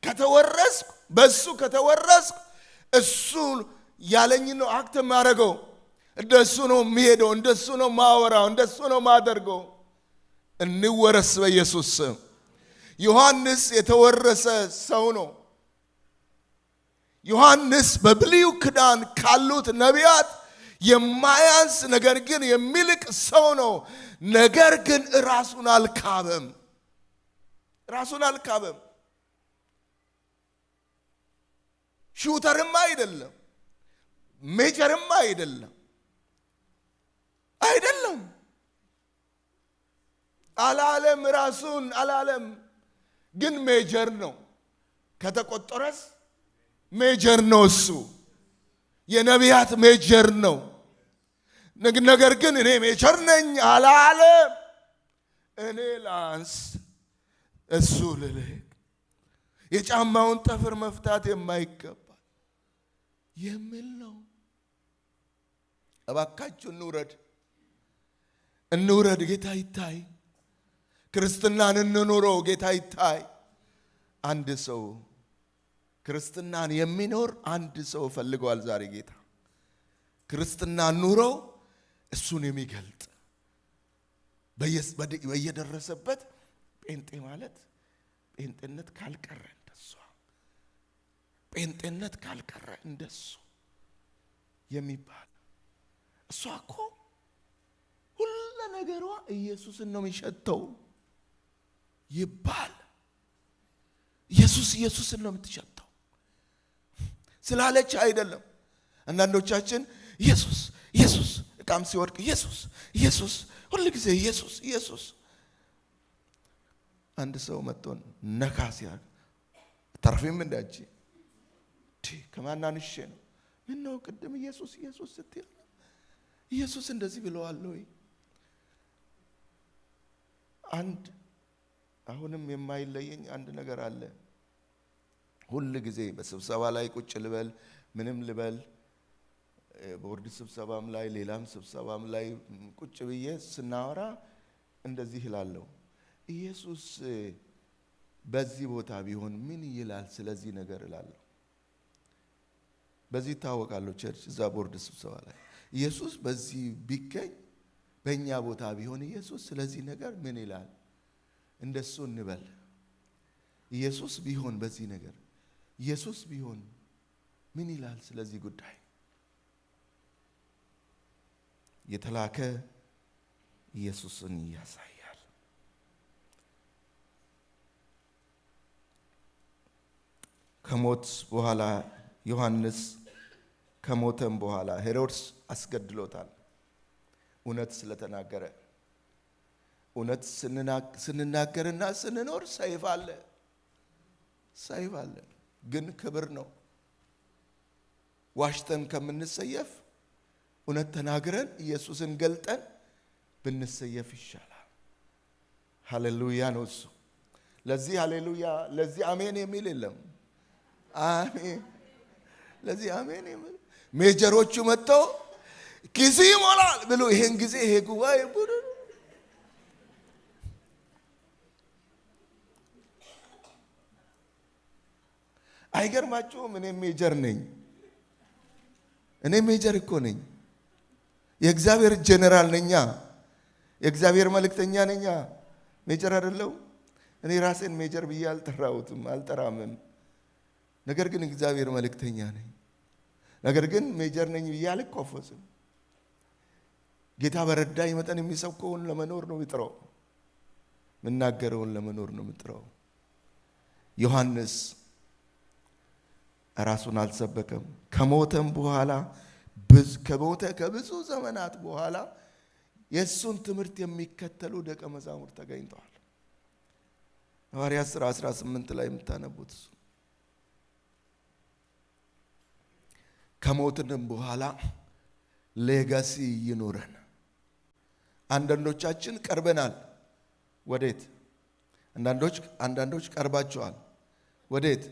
ከተወረስኩ በሱ ከተወረስኩ እሱ ያለኝ ነው አክት ማረገው። እንደሱ ነው የሚሄደው፣ እንደሱ ነው ማወራው፣ እንደሱ ነው ማደርገው። እንወረስ በኢየሱስ ስም። ዮሐንስ የተወረሰ ሰው ነው። ዮሐንስ በብሉይ ኪዳን ካሉት ነቢያት የማያንስ ነገር ግን የሚልቅ ሰው ነው። ነገር ግን ራሱን አልካበም። ራሱን አልካበም። ሹተርም አይደለም፣ ሜጀርም አይደለም። አላለም፣ ራሱን አላለም። ግን ሜጀር ነው። ከተቆጠረስ ሜጀር ነው። እሱ የነቢያት ሜጀር ነው። ነገር ግን እኔ ሜጀር ነኝ አላለም። እኔ ላንስ እሱ ልልቅ፣ የጫማውን ጠፍር መፍታት የማይገባ የሚል ነው። እባካችሁ እንውረድ፣ ጌታ ይታይ። ክርስትናን እንኑረው፣ ጌታ ይታይ። አንድ ሰው ክርስትናን የሚኖር አንድ ሰው ፈልገዋል ዛሬ ጌታ። ክርስትናን ኑረው እሱን የሚገልጥ በየደረሰበት ጴንጤ ማለት ጴንጤነት ካልቀረ እንደሱ፣ ጴንጤነት ካልቀረ እንደሱ የሚባል እሷ እኮ ሁሉ ነገሯ ኢየሱስን ነው የሚሸተው ይባል። ኢየሱስን ነው የምትሸተው ስላለች አይደለም። አንዳንዶቻችን ኢየሱስ እቃም ሲወድቅ ኢየሱስ ሁሉ ጊዜ ኢየሱስ። አንድ ሰው መጥቶን ነካ ሲያል ተርፊም እንዳንቺ ከማናንሽ ነው። ምን ነው ቅድም ኢየሱስ ስትይ ኢየሱስ እንደዚህ ብለዋል ወይ? አንድ አሁንም የማይለየኝ አንድ ነገር አለ። ሁሉ ጊዜ በስብሰባ ላይ ቁጭ ልበል ምንም ልበል፣ ቦርድ ስብሰባም ላይ ሌላም ስብሰባም ላይ ቁጭ ብዬ ስናወራ እንደዚህ እላለሁ፣ ኢየሱስ በዚህ ቦታ ቢሆን ምን ይላል ስለዚህ ነገር እላለሁ። በዚህ ታወቃለሁ። ቸርች እዛ ቦርድ ስብሰባ ላይ ኢየሱስ በዚህ ቢገኝ በእኛ ቦታ ቢሆን ኢየሱስ ስለዚህ ነገር ምን ይላል? እንደሱ እንበል። ኢየሱስ ቢሆን በዚህ ነገር ኢየሱስ ቢሆን ምን ይላል ስለዚህ ጉዳይ? የተላከ ኢየሱስን ያሳያል። ከሞት በኋላ ዮሐንስ ከሞተም በኋላ ሄሮድስ አስገድሎታል። እውነት ስለተናገረ። እውነት ስንናገርና ስንኖር ሰይፍ አለ። ግን ክብር ነው። ዋሽተን ከምንሰየፍ እውነት ተናግረን ኢየሱስን ገልጠን ብንሰየፍ ይሻላል። ሃሌሉያ ነው እሱ። ለዚህ ሃሌሉያ፣ ለዚህ አሜን የሚል የለም። አሜን፣ ለዚህ አሜን የሚል ሜጀሮቹ መጥተው ኪስ ይሞላል ብሎ ይሄን ጊዜ ይሄ ጉባኤ ቡድ አይገርማችሁም? እኔ ሜጀር ነኝ። እኔ ሜጀር እኮ ነኝ። የእግዚአብሔር ጀነራል ነኛ። የእግዚአብሔር መልእክተኛ ነኛ። ሜጀር አይደለው? እኔ ራሴን ሜጀር ብዬ አልጠራምም። ነገር ግን እግዚአብሔር መልእክተኛ ነኝ። ነገር ግን ሜጀር ነኝ ብዬ አልኮፈስም። ጌታ በረዳኝ መጠን የሚሰብከውን ለመኖር ነው የምጥረው። የምናገረውን ለመኖር ነው የምጥረው። ዮሐንስ ራሱን አልሰበከም። ከሞተም በኋላ ከብዙ ዘመናት በኋላ የእሱን ትምህርት የሚከተሉ ደቀ መዛሙርት ተገኝተዋል። ሐዋርያት ሥራ 18 ላይ የምታነቡት ከሞትንም በኋላ ሌጋሲ ይኖረን። አንዳንዶቻችን ቀርበናል። ወዴት? አንዳንዶች ቀርባቸዋል። ወዴት?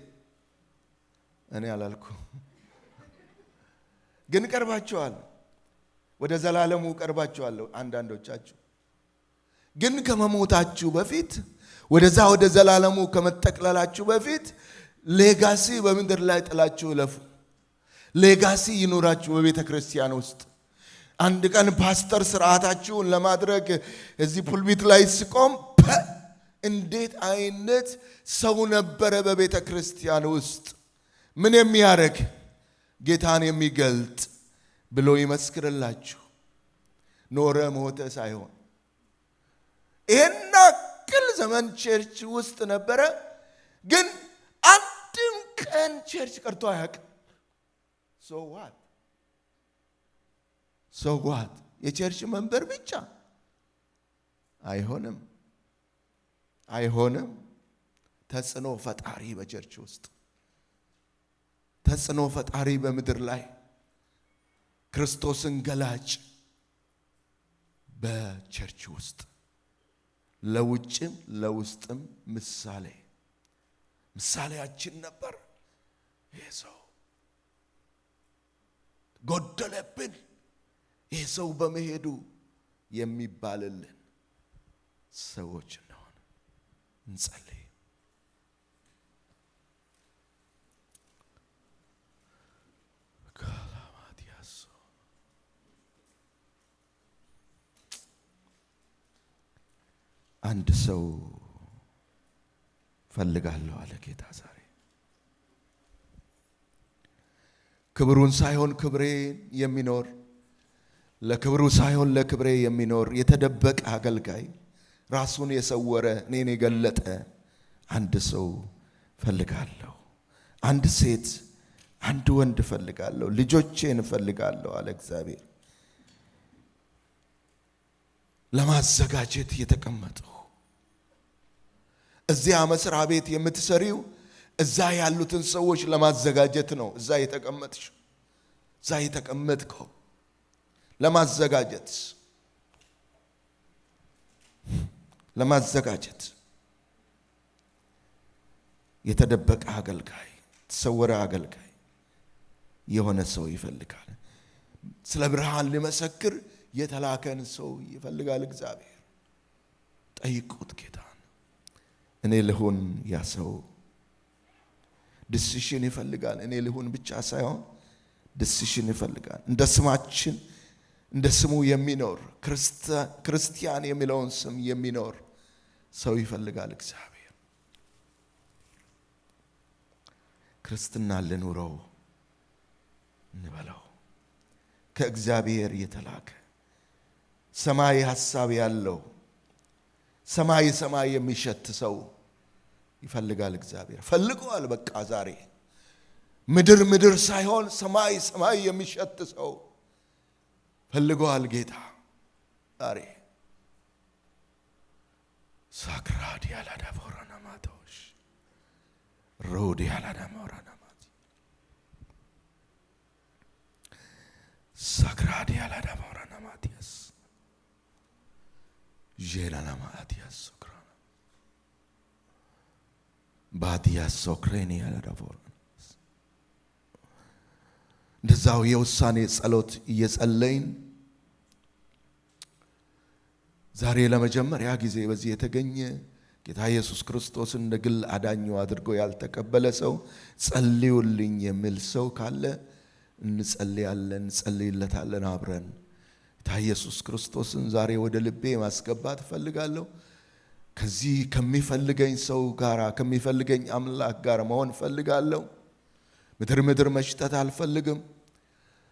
እኔ አላልኩ፣ ግን ቀርባቸዋል። ወደ ዘላለሙ ቀርባቸዋል። አንዳንዶቻችሁ ግን ከመሞታችሁ በፊት ወደዛ ወደ ዘላለሙ ከመጠቅለላችሁ በፊት ሌጋሲ በምድር ላይ ጥላችሁ እለፉ። ሌጋሲ ይኖራችሁ በቤተ ክርስቲያን ውስጥ። አንድ ቀን ፓስተር ስርዓታችሁን ለማድረግ እዚህ ፑልፒት ላይ ሲቆም እንዴት አይነት ሰው ነበረ በቤተ ክርስቲያን ውስጥ ምን የሚያደርግ ጌታን የሚገልጥ ብሎ ይመስክርላችሁ። ኖረ ሞተ ሳይሆን ይሄን ያክል ዘመን ቸርች ውስጥ ነበረ፣ ግን አንድም ቀን ቸርች ቀርቶ አያውቅም። ሶ ዋት የቸርች መንበር ብቻ አይሆንም። ተጽዕኖ ፈጣሪ በቸርች ውስጥ፣ ተጽዕኖ ፈጣሪ በምድር ላይ፣ ክርስቶስን ገላጭ በቸርች ውስጥ ለውጭም ለውስጥም ምሳሌያችን ነበር። ይሄ ሰው ጎደለብን፣ ይሄ ሰው በመሄዱ የሚባልልን ሰዎች እንደሆነ እንጸልይ። አንድ ሰው ፈልጋለሁ አለ ጌታ ዛሬ። ክብሩን ሳይሆን ክብሬን የሚኖር ለክብሩ ሳይሆን ለክብሬ የሚኖር የተደበቀ አገልጋይ፣ ራሱን የሰወረ እኔን የገለጠ አንድ ሰው ፈልጋለሁ። አንድ ሴት አንድ ወንድ ፈልጋለሁ፣ ልጆቼን ፈልጋለሁ አለ እግዚአብሔር። ለማዘጋጀት የተቀመጠው እዚያ መስሪያ ቤት የምትሰሪው እዛ ያሉትን ሰዎች ለማዘጋጀት ነው። እዛ የተቀመጥከው ለማዘጋጀት የተደበቀ አገልጋይ፣ ተሰወረ አገልጋይ የሆነ ሰው ይፈልጋል። ስለ ብርሃን ሊመሰክር የተላከን ሰው ይፈልጋል እግዚአብሔር። ጠይቁት ጌታን። እኔ ልሁን ያ ሰው ዲሲሽን ይፈልጋል። እኔ ልሁን ብቻ ሳይሆን ዲሲሽን ይፈልጋል። እንደ ስማችን እንደ ስሙ የሚኖር ክርስቲያን የሚለውን ስም የሚኖር ሰው ይፈልጋል እግዚአብሔር። ክርስትና ልኑረው እንበለው። ከእግዚአብሔር የተላከ ሰማይ ሐሳብ ያለው ሰማይ የሚሸት ሰው ይፈልጋል እግዚአብሔር። ፈልጓል። በቃ ዛሬ ምድር ሳይሆን ሰማይ የሚሸት ሰው ፈልጓል ጌታ ዛሬ። ሳክራዲ ያላዳ ቦራና ማቶሽ ሮዲ ያላዳ ቦራና ማቲ ሳክራዲ ያላዳ ቦራና ማቲያስ ጄላና ማቲያስ ሶክራና ባቲያስ ሶክሬኒ ያላዳ ቦራና እንደዛው የውሳኔ ጸሎት እየጸለይን ዛሬ ለመጀመሪያ ጊዜ በዚህ የተገኘ ጌታ ኢየሱስ ክርስቶስን እንደ ግል አዳኙ አድርጎ ያልተቀበለ ሰው ጸልዩልኝ የሚል ሰው ካለ እንጸልያለን፣ እንጸልይለታለን አብረን። ጌታ ኢየሱስ ክርስቶስን ዛሬ ወደ ልቤ ማስገባት እፈልጋለሁ። ከዚህ ከሚፈልገኝ ሰው ጋር ከሚፈልገኝ አምላክ ጋር መሆን እፈልጋለሁ። ምድር መሽተት አልፈልግም።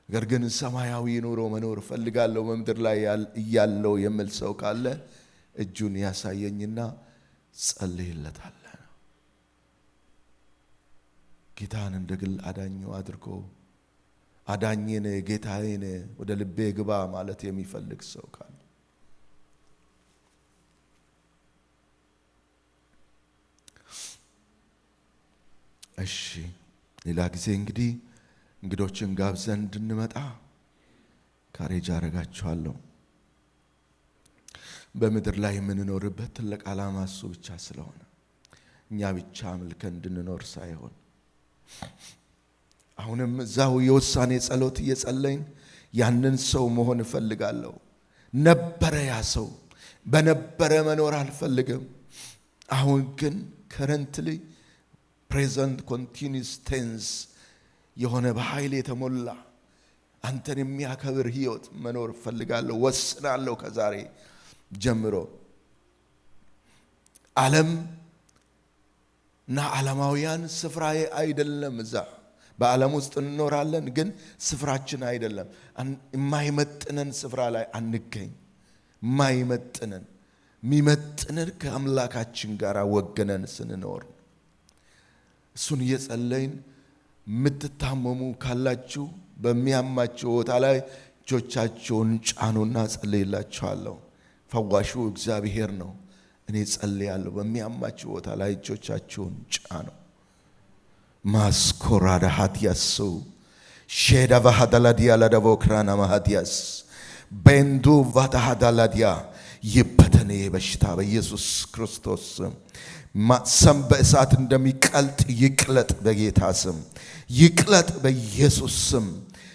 ነገር ግን ሰማያዊ ኑሮ መኖር እፈልጋለሁ በምድር ላይ እያለው የሚል ሰው ካለ እጁን ያሳየኝና ጸልይለታለን። ጌታን እንደ ግል አዳኙ አድርጎ አዳኝን ጌታዬን ወደ ልቤ ግባ ማለት የሚፈልግ ሰው ካለ እሺ። ሌላ ጊዜ እንግዲህ እንግዶችን ጋብዘን እንድንመጣ ካሬጅ አረጋችኋለሁ። በምድር ላይ የምንኖርበት ትልቅ ዓላማ እሱ ብቻ ስለሆነ እኛ ብቻ አምልከን እንድንኖር ሳይሆን አሁንም እዛው የውሳኔ ጸሎት እየጸለይን ያንን ሰው መሆን እፈልጋለሁ። ነበረ ያ ሰው በነበረ መኖር አልፈልግም። አሁን ግን ከረንትሊ ፕሬዘንት ኮንቲኒዩስ ቴንስ የሆነ በኃይል የተሞላ አንተን የሚያከብር ህይወት መኖር እፈልጋለሁ፣ ወስናለሁ። ከዛሬ ጀምሮ ዓለምና ዓለማውያን ስፍራዬ አይደለም። እዛ በዓለም ውስጥ እንኖራለን፣ ግን ስፍራችን አይደለም። የማይመጥነን ስፍራ ላይ አንገኝ። የሚመጥነን ከአምላካችን ጋር ወገነን ስንኖር እሱን እየጸለይን የምትታመሙ ካላችሁ በሚያማችሁ ቦታ ላይ እጆቻችሁን ጫኑና ጸልይላችኋለሁ። ፈዋሹ እግዚአብሔር ነው። እኔ ጸልያለሁ። በሚያማችሁ ቦታ ላይ እጆቻችሁን ጫኑ። ማስኮራዳ ሀቲያስ ሼዳ ባሃዳላዲያ ለደቦክራና ማሃቲያስ በንዱ ቫታሃዳላዲያ ይበተን በሽታ በኢየሱስ ክርስቶስ ስም። ሰም በእሳት እንደሚቀልጥ ይቅለጥ በጌታ ስም። ይቅለጥ በኢየሱስ ስም።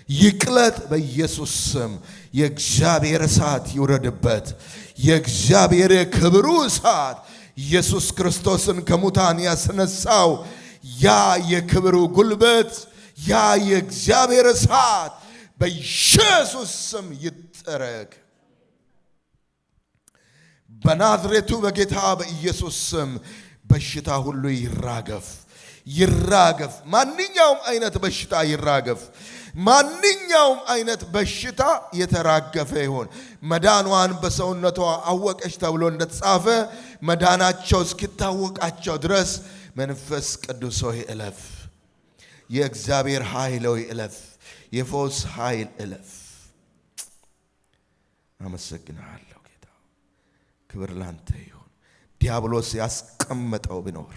ይቅለጥ በኢየሱስ ስም። የእግዚአብሔር እሳት ይውረድበት። የእግዚአብሔር ክብሩ እሳት ኢየሱስ ክርስቶስን ከሙታን ያስነሳው ያ የክብሩ ጉልበት ያ የእግዚአብሔር እሳት በኢየሱስ ስም ይጠረግ። በናዝሬቱ በጌታ በኢየሱስ ስም በሽታ ሁሉ ይራገፍ ይራገፍ። ማንኛውም አይነት በሽታ ይራገፍ። ማንኛውም አይነት በሽታ የተራገፈ ይሁን። መዳኗን በሰውነቷ አወቀች ተብሎ እንደተጻፈ መዳናቸው እስኪታወቃቸው ድረስ መንፈስ ቅዱስ ሆይ እለፍ። የእግዚአብሔር ኃይል ሆይ እለፍ። የፈውስ ኃይል እለፍ። አመሰግናለሁ ጌታ። ክብር ላንተ ይሁን። ዲያብሎስ ያስቀመጠው ቢኖር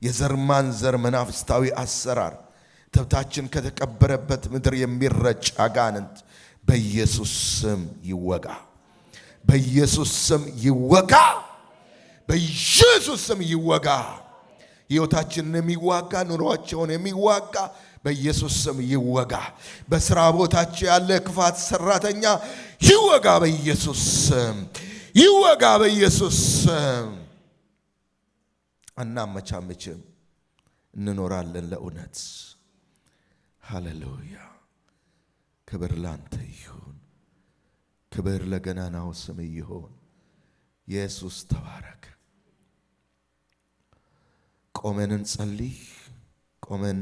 የዘር ማንዘር መናፍስታዊ አሰራር ተብታችን ከተቀበረበት ምድር የሚረጭ አጋንንት በኢየሱስ ስም ይወጋ። በኢየሱስ ስም ይወጋ። በኢየሱስ ስም ይወጋ። ሕይወታችንን የሚዋጋ ኑሮአቸውን የሚዋጋ በኢየሱስ ስም ይወጋ። በሥራ ቦታቸው ያለ ክፋት ሰራተኛ ይወጋ በኢየሱስ ስም ይወጋ በኢየሱስ ስም። አናመቻመችም፣ እንኖራለን ለእውነት። ሃሌሉያ። ክብር ላንተ ይሁን። ክብር ለገናናው ስም ይሁን። ኢየሱስ ተባረክ። ቆመን እንጸልይ። ቆመን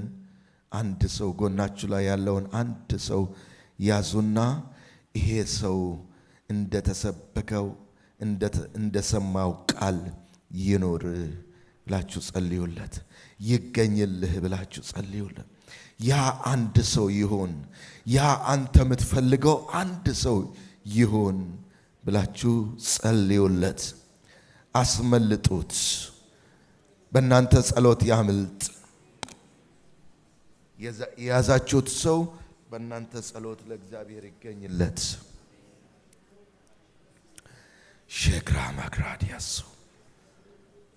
አንድ ሰው ጎናችሁ ላይ ያለውን አንድ ሰው ያዙና ይሄ ሰው እንደተሰበከው እንደሰማው ቃል ይኖር ብላችሁ ጸልዩለት። ይገኝልህ ብላችሁ ጸልዩለት። ያ አንድ ሰው ይሁን። ያ አንተ የምትፈልገው አንድ ሰው ይሁን ብላችሁ ጸልዩለት። አስመልጡት። በእናንተ ጸሎት ያምልጥ። የያዛችሁት ሰው በእናንተ ጸሎት ለእግዚአብሔር ይገኝለት። ሼክራ ማግራዲያስ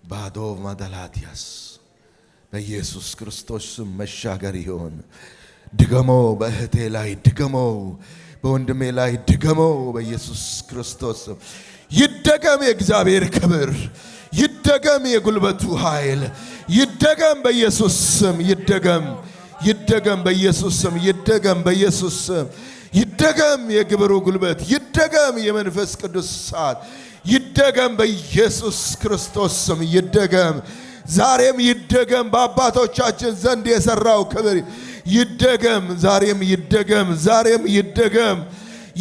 ባዶ ማዳላቲያስ በኢየሱስ ክርስቶስ ስም መሻገር ይሆን። ድገመው፣ በእህቴ ላይ ድገመው፣ በወንድሜ ላይ ድገመው። በኢየሱስ ክርስቶስ ስም ይደገም። የእግዚአብሔር ክብር ይደገም። የጉልበቱ ኃይል ይደገም። በኢየሱስ ስም ይደገም። ይደገም በኢየሱስ ስም ይደገም። በኢየሱስ ስም ይደገም። የግብሩ ጉልበት ይደገም። የመንፈስ ቅዱስ እሳት ይደገም። በኢየሱስ ክርስቶስ ስም ይደገም። ዛሬም ይደገም። በአባቶቻችን ዘንድ የሰራው ክብር ይደገም። ዛሬም ይደገም። ዛሬም ይደገም።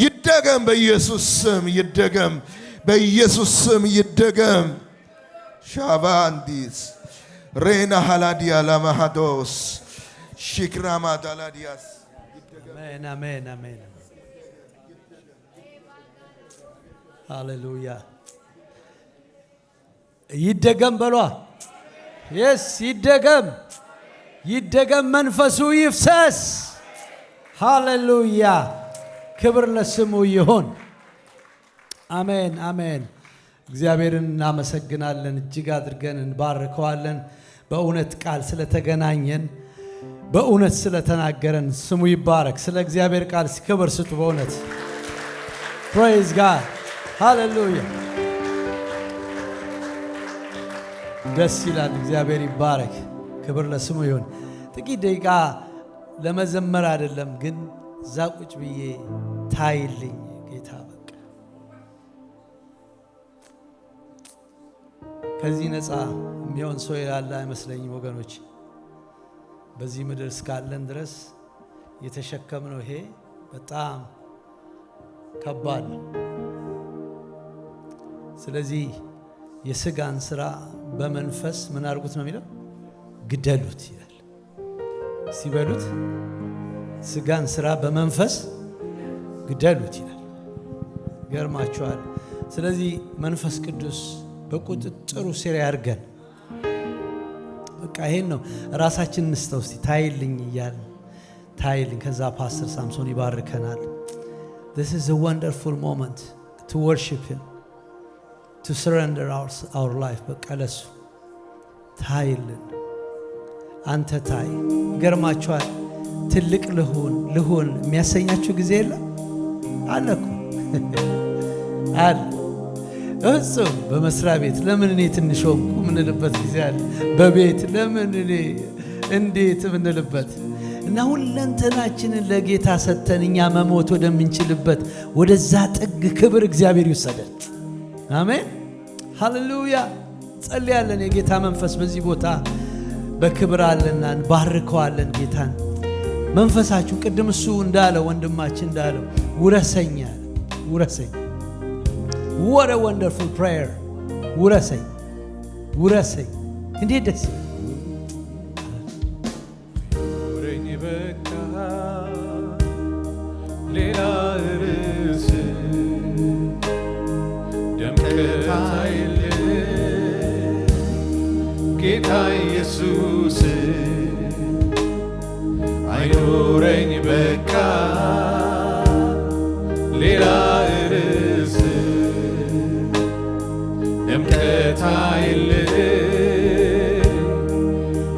ይደገም። በኢየሱስ ስም ይደገም። በኢየሱስ ስም ይደገም። ሻባንዲስ ሬና ሃላዲያ ላማሃዶስ ሽክራማ ዳላዲያስ አሜን አሜን አሜን። ሃሌሉያ። ይደገም በሏ። የስ ይደገም። ይደገም። መንፈሱ ይፍሰስ። ሃሌሉያ። ክብር ለስሙ ይሁን። አሜን አሜን። እግዚአብሔርን እናመሰግናለን። እጅግ አድርገን እንባርከዋለን። በእውነት ቃል ስለተገናኘን፣ በእውነት ስለተናገረን ስሙ ይባረክ። ስለ እግዚአብሔር ቃል ክብር ስጡ። በእውነት ፕሬዝ ጋድ ሃሌሉያ። ደስ ይላል። እግዚአብሔር ይባረክ። ክብር ለስሙ ይሁን። ጥቂት ደቂቃ ለመዘመር አይደለም ግን እዛ ቁጭ ብዬ ታይልኝ ጌታ። በቃ ከዚህ ነፃ የሚሆን ሰው ያለ አይመስለኝም ወገኖች። በዚህ ምድር እስካለን ድረስ የተሸከምነው ይሄ በጣም ከባድ ነው። ስለዚህ የስጋን ስራ በመንፈስ ምን አድርጉት ነው የሚለው? ግደሉት ይላል። ሲበሉት ስጋን ስራ በመንፈስ ግደሉት ይላል። ገርማችኋል። ስለዚህ መንፈስ ቅዱስ በቁጥጥሩ ስር ያርገን። በቃ ይሄን ነው ራሳችንን እንስተው እስቲ ታይልኝ እያልን ታይልኝ። ከዛ ፓስተር ሳምሶን ይባርከናል። This is a wonderful moment to worship him. to surrender our life በቃ ለሱ ታይልን አንተ ታይ ገርማችኋል ትልቅ ልሁን የሚያሰኛችሁ ጊዜ የለም አለኩ አለ እሱም በመስሪያ ቤት ለምን እኔ ትንሽ ሆንኩ ምንልበት ጊዜ አለ በቤት ለምን እኔ እንዴት ምንልበት እና ሁለንተናችንን ለጌታ ሰተን እኛ መሞት ወደምንችልበት ወደዛ ጥግ ክብር እግዚአብሔር ይወሰደን አሜን ሃሌሉያ ጸልያለን የጌታ መንፈስ በዚህ ቦታ በክብር አለና እንባርከዋለን ጌታን መንፈሳችሁ ቅድም እሱ እንዳለው ወንድማችን እንዳለው ውረሰኝ what a wonderful prayer ውረሰኝ እንዴት ደስ ውረኝ በቃ ሌላ ርዕስ ደምቀት አይልህ ጌታ ኢየሱስ አይኖረኝ በቃ ሌላ ርዕስ ደምቀት አይልህ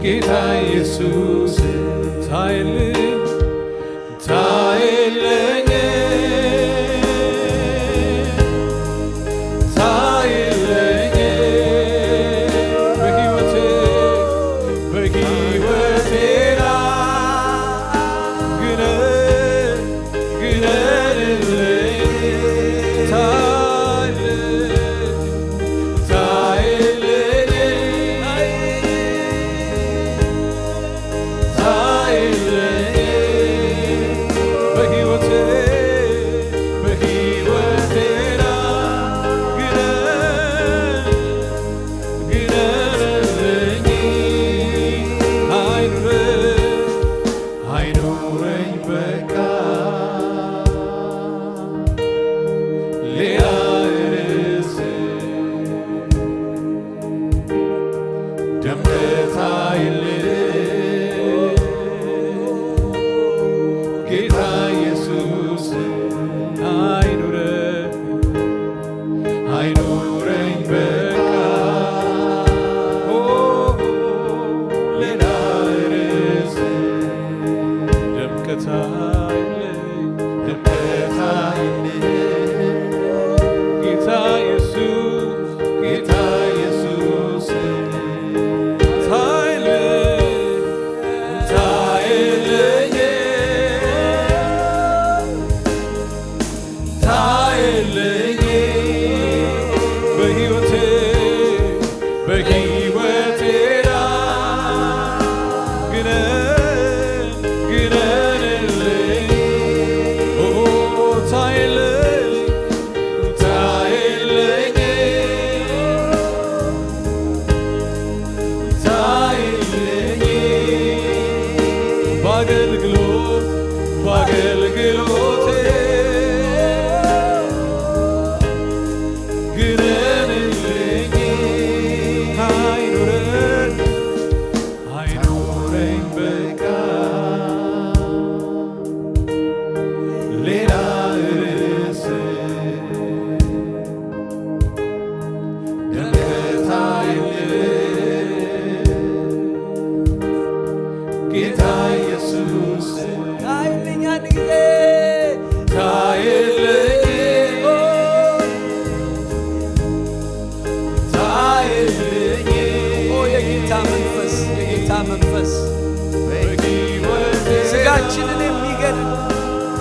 ጌታ ኢየሱስ ታይልኝ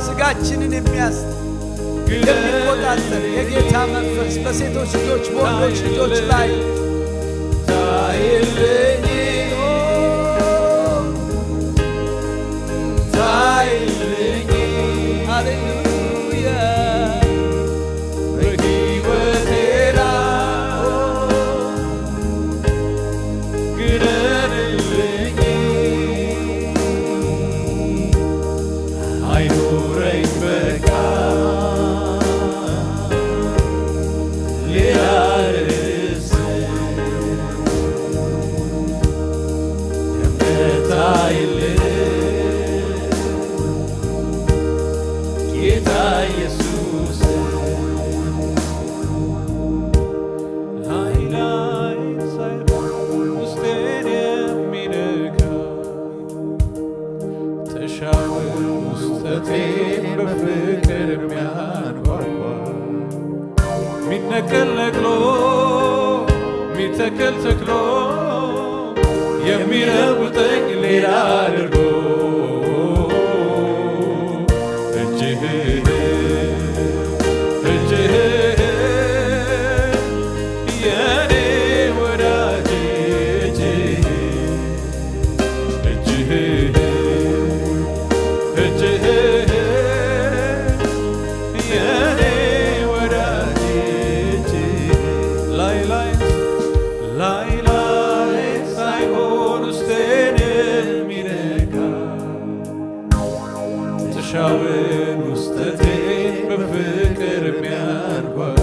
ስጋችንን የሚቆጣጠር የጌታ መንፈስ በሴቶች ልጆች በወንዶች ልጆች ላይ ታይልኝ ሃሌሉያ በሕይወቴ ግደልልኝ አይኑረኝ በቃ ሌላ ርዕስ የሚለውጠኝ ሌላ አድርጎ ሻውን ውስጠቴ በፍቅር የሚያርጓል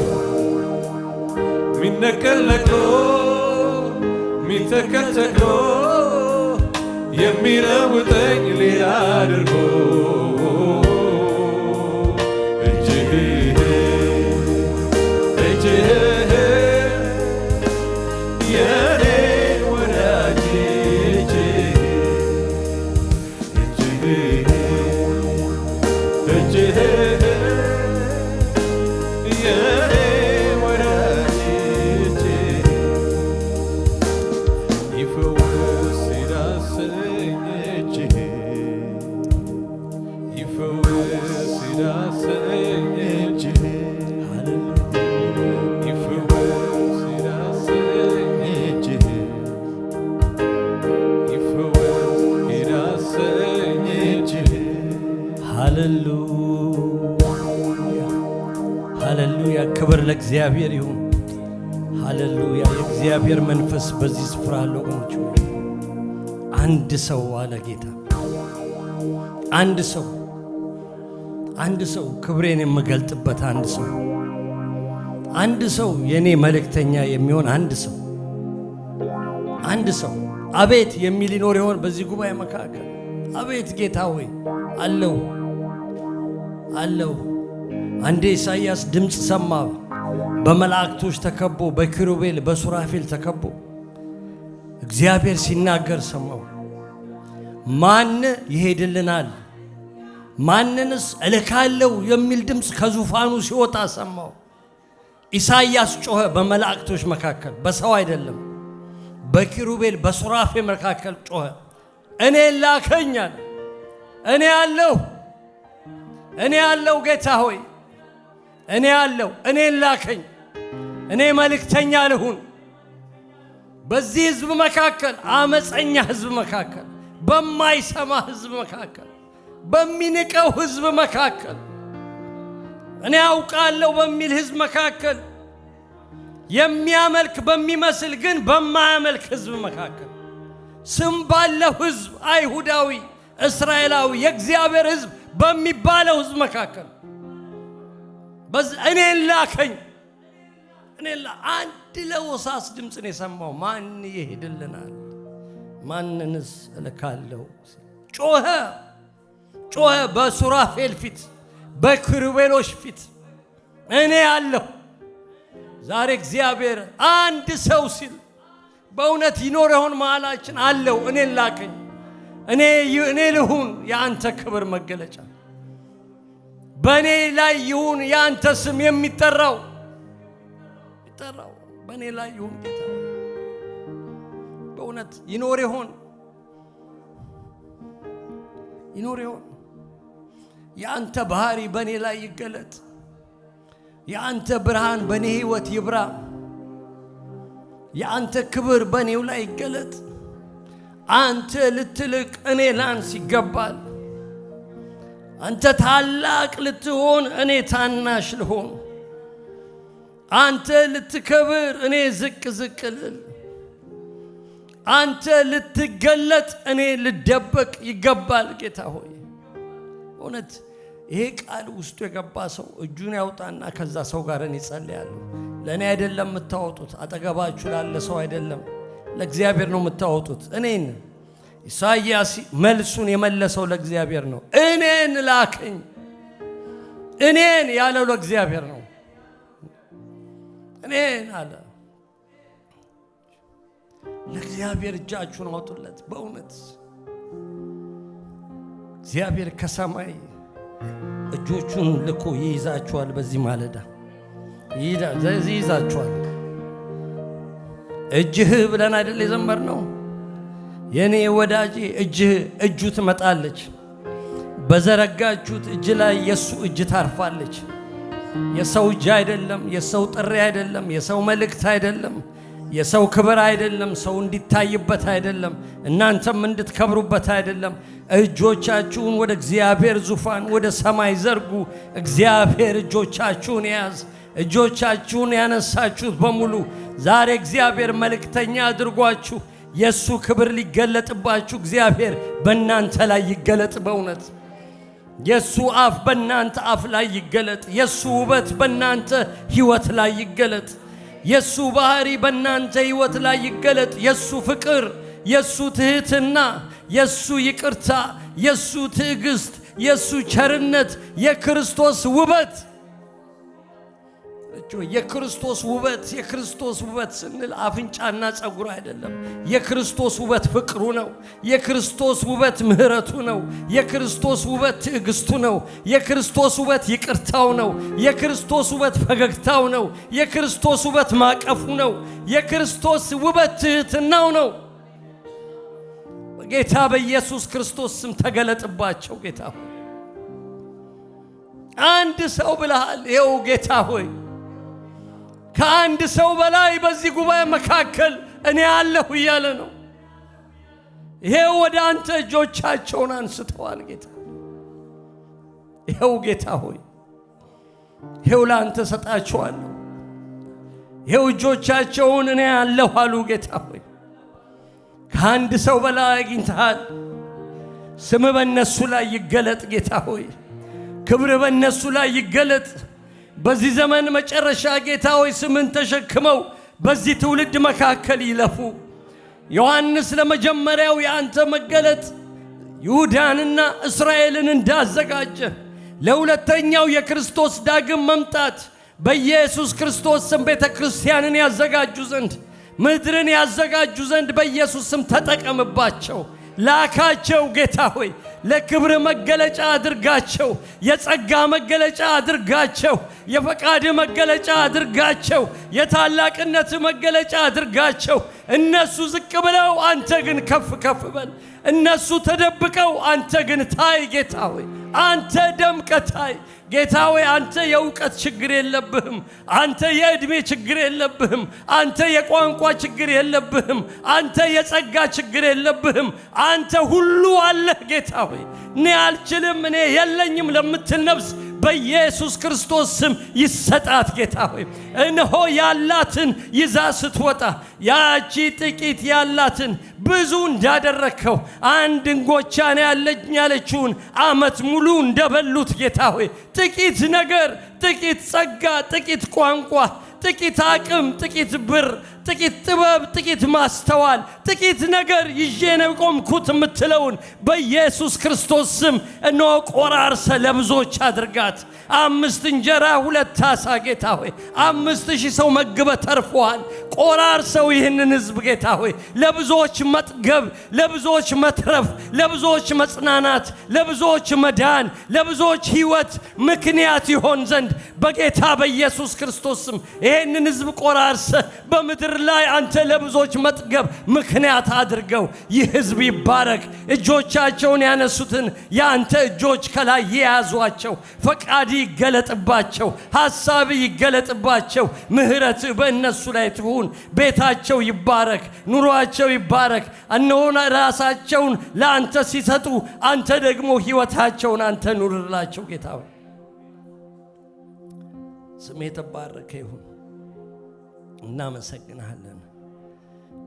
ሚነቀል ነቅሎ ሚተከል ተክሎ የሚለውጠኝ ሌላ አድርጎ እጅህ የኔ ወዳጅ ሃሌሉያ ክብር ለእግዚአብሔር ይሁን። ሃሌሉያ የእግዚአብሔር መንፈስ በዚህ ስፍራ አለ ወገኖች። አንድ ሰው አለ ጌታ፣ አንድ ሰው ክብሬን የምገልጥበት አንድ ሰው የኔ መልእክተኛ የሚሆን አንድ ሰው አቤት የሚል ይኖር ይሆን በዚህ ጉባኤ መካከል? አቤት ጌታ ሆይ አለው። አንዴ ኢሳይያስ ድምፅ ሰማ። በመላእክቶች ተከቦ በኪሩቤል በሱራፌል ተከቦ እግዚአብሔር ሲናገር ሰማው። ማን ይሄድልናል? ማንንስ እልካለሁ የሚል ድምፅ ከዙፋኑ ሲወጣ ሰማው። ኢሳይያስ ጮኸ። በመላእክቶች መካከል በሰው አይደለም፣ በኪሩቤል በሱራፌል መካከል ጮኸ። እኔ ላከኛል። እኔ አለው ጌታ ሆይ እኔ ላከኝ። እኔ መልእክተኛ ልሁን በዚህ ህዝብ መካከል፣ አመፀኛ ህዝብ መካከል፣ በማይሰማ ህዝብ መካከል፣ በሚንቀው ህዝብ መካከል፣ እኔ አውቃለሁ በሚል ህዝብ መካከል፣ የሚያመልክ በሚመስል ግን በማያመልክ ህዝብ መካከል፣ ስም ባለው ህዝብ፣ አይሁዳዊ፣ እስራኤላዊ፣ የእግዚአብሔር ህዝብ በሚባለው ህዝብ መካከል እኔን ላከኝ። አንድ ለወሳስ ድምፅን የሰማው ማን ይሄድልናል? ማንንስ እልካለሁ? ጮኸ በሱራፌል ፊት፣ በኪሩቤሎች ፊት እኔ አለሁ። ዛሬ እግዚአብሔር አንድ ሰው ሲል በእውነት ይኖር ይሆን መሃላችን? አለው እኔን ላከኝ። እኔ ልሁን የአንተ ክብር መገለጫ፣ በእኔ ላይ ይሁን የአንተ ስም የሚጠራው በእኔ ላይ ይሁን ጌታ። በእውነት ይኖር ይሆን የአንተ ባህሪ በእኔ ላይ ይገለጥ፣ የአንተ ብርሃን በእኔ ህይወት ይብራ፣ የአንተ ክብር በእኔው ላይ ይገለጥ። አንተ ልትልቅ እኔ ላንስ ይገባል። አንተ ታላቅ ልትሆን እኔ ታናሽ ልሆን። አንተ ልትከብር እኔ ዝቅ ልል። አንተ ልትገለጥ እኔ ልደበቅ ይገባል። ጌታ ሆይ እውነት ይሄ ቃል ውስጡ የገባ ሰው እጁን ያውጣና ከዛ ሰው ጋር እኔ ጸልያለሁ። ለእኔ አይደለም የምታወጡት፣ አጠገባችሁ ላለ ሰው አይደለም፣ ለእግዚአብሔር ነው የምታወጡት። እኔን ኢሳይያስ መልሱን የመለሰው ለእግዚአብሔር ነው። እኔን ላከኝ። እኔን ያለው ለእግዚአብሔር ነው። እኔን አለ ለእግዚአብሔር እጃችሁን አውጡለት። በእውነት እግዚአብሔር ከሰማይ እጆቹን ልኮ ይይዛችኋል። በዚህ ማለዳ ይይዛችኋል። እጅህ ብለን አይደል የዘመርነው? የኔ ወዳጄ እጁ ትመጣለች። በዘረጋችሁት እጅ ላይ የሱ እጅ ታርፋለች። የሰው እጅ አይደለም፣ የሰው ጥሪ አይደለም፣ የሰው መልእክት አይደለም፣ የሰው ክብር አይደለም፣ ሰው እንዲታይበት አይደለም፣ እናንተም እንድትከብሩበት አይደለም። እጆቻችሁን ወደ እግዚአብሔር ዙፋን ወደ ሰማይ ዘርጉ። እግዚአብሔር እጆቻችሁን ያዝ። እጆቻችሁን ያነሳችሁት በሙሉ ዛሬ እግዚአብሔር መልእክተኛ አድርጓችሁ የሱ ክብር ሊገለጥባችሁ እግዚአብሔር በእናንተ ላይ ይገለጥ። በእውነት የሱ አፍ በእናንተ አፍ ላይ ይገለጥ። የሱ ውበት በእናንተ ሕይወት ላይ ይገለጥ። የሱ ባህሪ በእናንተ ሕይወት ላይ ይገለጥ። የሱ ፍቅር፣ የሱ ትህትና፣ የሱ ይቅርታ፣ የሱ ትዕግስት፣ የሱ ቸርነት፣ የክርስቶስ ውበት የክርስቶስ ውበት ስንል አፍንጫና ጸጉር አይደለም። የክርስቶስ ውበት ፍቅሩ ነው። የክርስቶስ ውበት ምህረቱ ነው። የክርስቶስ ውበት ትዕግስቱ ነው። የክርስቶስ ውበት ይቅርታው ነው። የክርስቶስ ውበት ፈገግታው ነው። የክርስቶስ ውበት ማቀፉ ነው። የክርስቶስ ውበት ትህትናው ነው። ጌታ በኢየሱስ ክርስቶስ ስም ተገለጥባቸው። ጌታ ሆይ አንድ ሰው ብለሃል። ይኸው ጌታ ሆይ ከአንድ ሰው በላይ በዚህ ጉባኤ መካከል እኔ አለሁ እያለ ነው። ይሄው ወደ አንተ እጆቻቸውን አንስተዋል ጌታ። ይሄው ጌታ ሆይ ይሄው ለአንተ ሰጣቸዋለሁ። ይሄው እጆቻቸውን እኔ አለሁ አሉ ጌታ ሆይ። ከአንድ ሰው በላይ አግኝተሃል። ስም በእነሱ ላይ ይገለጥ ጌታ ሆይ። ክብር በእነሱ ላይ ይገለጥ። በዚህ ዘመን መጨረሻ ጌታ ሆይ ስምን ተሸክመው በዚህ ትውልድ መካከል ይለፉ። ዮሐንስ ለመጀመሪያው የአንተ መገለጥ ይሁዳንና እስራኤልን እንዳዘጋጀ ለሁለተኛው የክርስቶስ ዳግም መምጣት በኢየሱስ ክርስቶስ ስም ቤተ ክርስቲያንን ያዘጋጁ ዘንድ ምድርን ያዘጋጁ ዘንድ በኢየሱስ ስም ተጠቀምባቸው። ላካቸው ጌታ ሆይ። ለክብር መገለጫ አድርጋቸው። የጸጋ መገለጫ አድርጋቸው። የፈቃድ መገለጫ አድርጋቸው። የታላቅነት መገለጫ አድርጋቸው። እነሱ ዝቅ ብለው አንተ ግን ከፍ ከፍ በል። እነሱ ተደብቀው አንተ ግን ታይ ጌታ ሆይ። አንተ ደምቀህ ታይ ጌታ ሆይ። አንተ የእውቀት ችግር የለብህም። አንተ የዕድሜ ችግር የለብህም። አንተ የቋንቋ ችግር የለብህም። አንተ የጸጋ ችግር የለብህም። አንተ ሁሉ አለህ ጌታ ሆይ። እኔ አልችልም፣ እኔ የለኝም ለምትል ነፍስ በኢየሱስ ክርስቶስ ስም ይሰጣት ጌታ ሆይ። እነሆ ያላትን ይዛ ስትወጣ ያቺ ጥቂት ያላትን ብዙ እንዳደረከው አንድ እንጎቻ ነው ያለኝ ያለችውን ዓመት ሙሉ እንደበሉት ጌታ ሆይ ጥቂት ነገር፣ ጥቂት ጸጋ፣ ጥቂት ቋንቋ፣ ጥቂት አቅም፣ ጥቂት ብር፣ ጥቂት ጥበብ፣ ጥቂት ማስተዋል፣ ጥቂት ነገር ይዤ ነው ቆምኩት የምትለውን በኢየሱስ ክርስቶስ ስም እነሆ ቆራርሰ ለብዙዎች አድርጋት። 5 እንጀራ 2 ዓሣ ጌታ ሆይ 5000 ሰው መግበ ተርፈዋል። ቆራርሰው ይህንን ሕዝብ ጌታ ሆይ ለብዙዎች መጥገብ፣ ለብዙዎች መትረፍ፣ ለብዙዎች መጽናናት፣ ለብዙዎች መዳን፣ ለብዙዎች ሕይወት ምክንያት ይሆን ዘንድ በጌታ በኢየሱስ ክርስቶስ ስም ይህንን ሕዝብ ቆራርሰ በምድር ላይ አንተ ለብዙዎች መጥገብ ምክንያት አድርገው። ይህ ሕዝብ ይባረክ። እጆቻቸውን ያነሱትን የአንተ እጆች ከላይ የያዟቸው። ፈቃድ ይገለጥባቸው። ሐሳብ ይገለጥባቸው። ምሕረት በእነሱ ላይ ትሁን። ቤታቸው ይባረክ። ኑሯቸው ይባረክ። እነሆ ራሳቸውን ለአንተ ሲሰጡ አንተ ደግሞ ሕይወታቸውን አንተ ኑርላቸው ጌታ ሆይ። ስሜ ተባረከ ይሁን። እናመሰግናለን።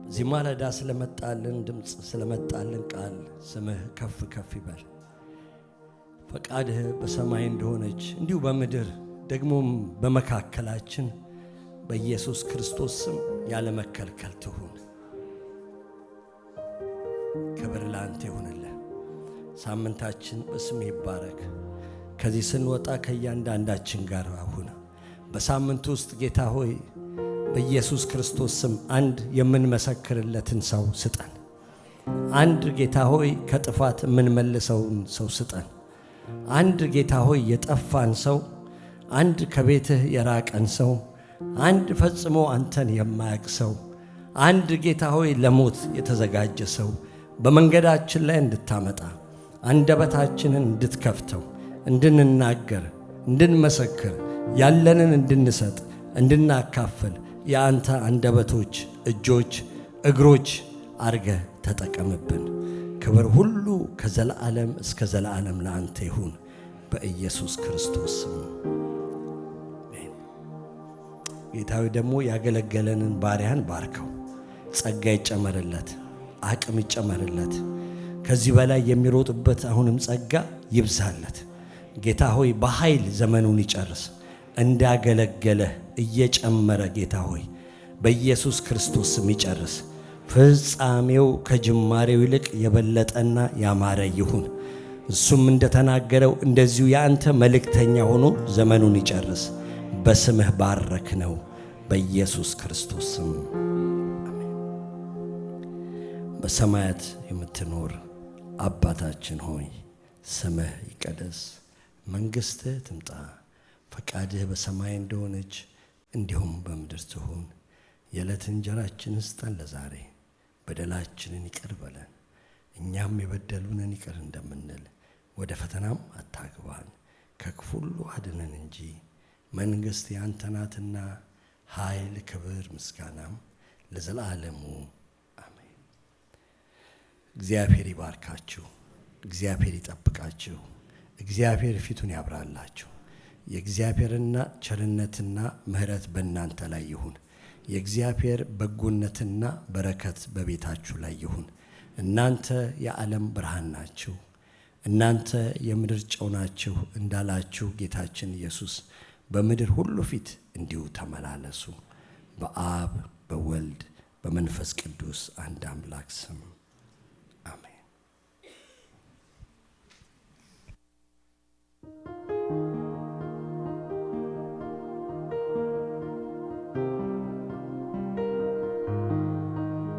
በዚህ ማለዳ ስለመጣልን ድምፅ፣ ስለመጣልን ቃል ስምህ ከፍ ከፍ ይበል። ፈቃድህ በሰማይ እንደሆነች እንዲሁ በምድር ደግሞም በመካከላችን በኢየሱስ ክርስቶስ ስም ያለ መከልከል ትሁን። ክብር ለአንተ ይሁንልህ። ሳምንታችን በስምህ ይባረክ። ከዚህ ስንወጣ ከእያንዳንዳችን ጋር አሁን በሳምንቱ ውስጥ ጌታ ሆይ በኢየሱስ ክርስቶስ ስም አንድ የምንመሰክርለትን ሰው ስጠን። አንድ ጌታ ሆይ ከጥፋት የምንመልሰውን ሰው ስጠን። አንድ ጌታ ሆይ የጠፋን ሰው፣ አንድ ከቤትህ የራቀን ሰው፣ አንድ ፈጽሞ አንተን የማያውቅ ሰው፣ አንድ ጌታ ሆይ ለሞት የተዘጋጀ ሰው በመንገዳችን ላይ እንድታመጣ አንደበታችንን እንድትከፍተው እንድንናገር እንድንመሰክር ያለንን እንድንሰጥ እንድናካፍል የአንተ አንደበቶች እጆች እግሮች አርገ ተጠቀምብን። ክብር ሁሉ ከዘላለም እስከ ዘላለም ለአንተ ይሁን በኢየሱስ ክርስቶስ ስም። ጌታዊ ደግሞ ያገለገለንን ባሪያን ባርከው፣ ጸጋ ይጨመርለት፣ አቅም ይጨመርለት፣ ከዚህ በላይ የሚሮጥበት አሁንም ጸጋ ይብዛለት። ጌታ ሆይ በኃይል ዘመኑን ይጨርስ፣ እንዳገለገለህ እየጨመረ ጌታ ሆይ በኢየሱስ ክርስቶስ ስም ይጨርስ። ፍጻሜው ከጅማሬው ይልቅ የበለጠና ያማረ ይሁን። እሱም እንደተናገረው እንደዚሁ የአንተ መልእክተኛ ሆኖ ዘመኑን ይጨርስ። በስምህ ባረክ ነው በኢየሱስ ክርስቶስ ስም አሜን። በሰማያት የምትኖር አባታችን ሆይ ስምህ ይቀደስ፣ መንግሥትህ ትምጣ፣ ፈቃድህ በሰማይ እንደሆነች እንዲሁም በምድር ትሁን። የዕለት እንጀራችንን ስጠን ለዛሬ፣ በደላችንን ይቅር በለን እኛም የበደሉንን ይቅር እንደምንል፣ ወደ ፈተናም አታግባን ከክፉ ሁሉ አድነን እንጂ መንግሥት ያንተ ናትና ኃይል፣ ክብር፣ ምስጋናም ለዘላለሙ አሜን። እግዚአብሔር ይባርካችሁ፣ እግዚአብሔር ይጠብቃችሁ፣ እግዚአብሔር ፊቱን ያብራላችሁ። የእግዚአብሔርና ቸርነትና ምሕረት በእናንተ ላይ ይሁን። የእግዚአብሔር በጎነትና በረከት በቤታችሁ ላይ ይሁን። እናንተ የዓለም ብርሃን ናችሁ፣ እናንተ የምድር ጨው ናችሁ እንዳላችሁ ጌታችን ኢየሱስ በምድር ሁሉ ፊት እንዲሁ ተመላለሱ። በአብ በወልድ በመንፈስ ቅዱስ አንድ አምላክ ስም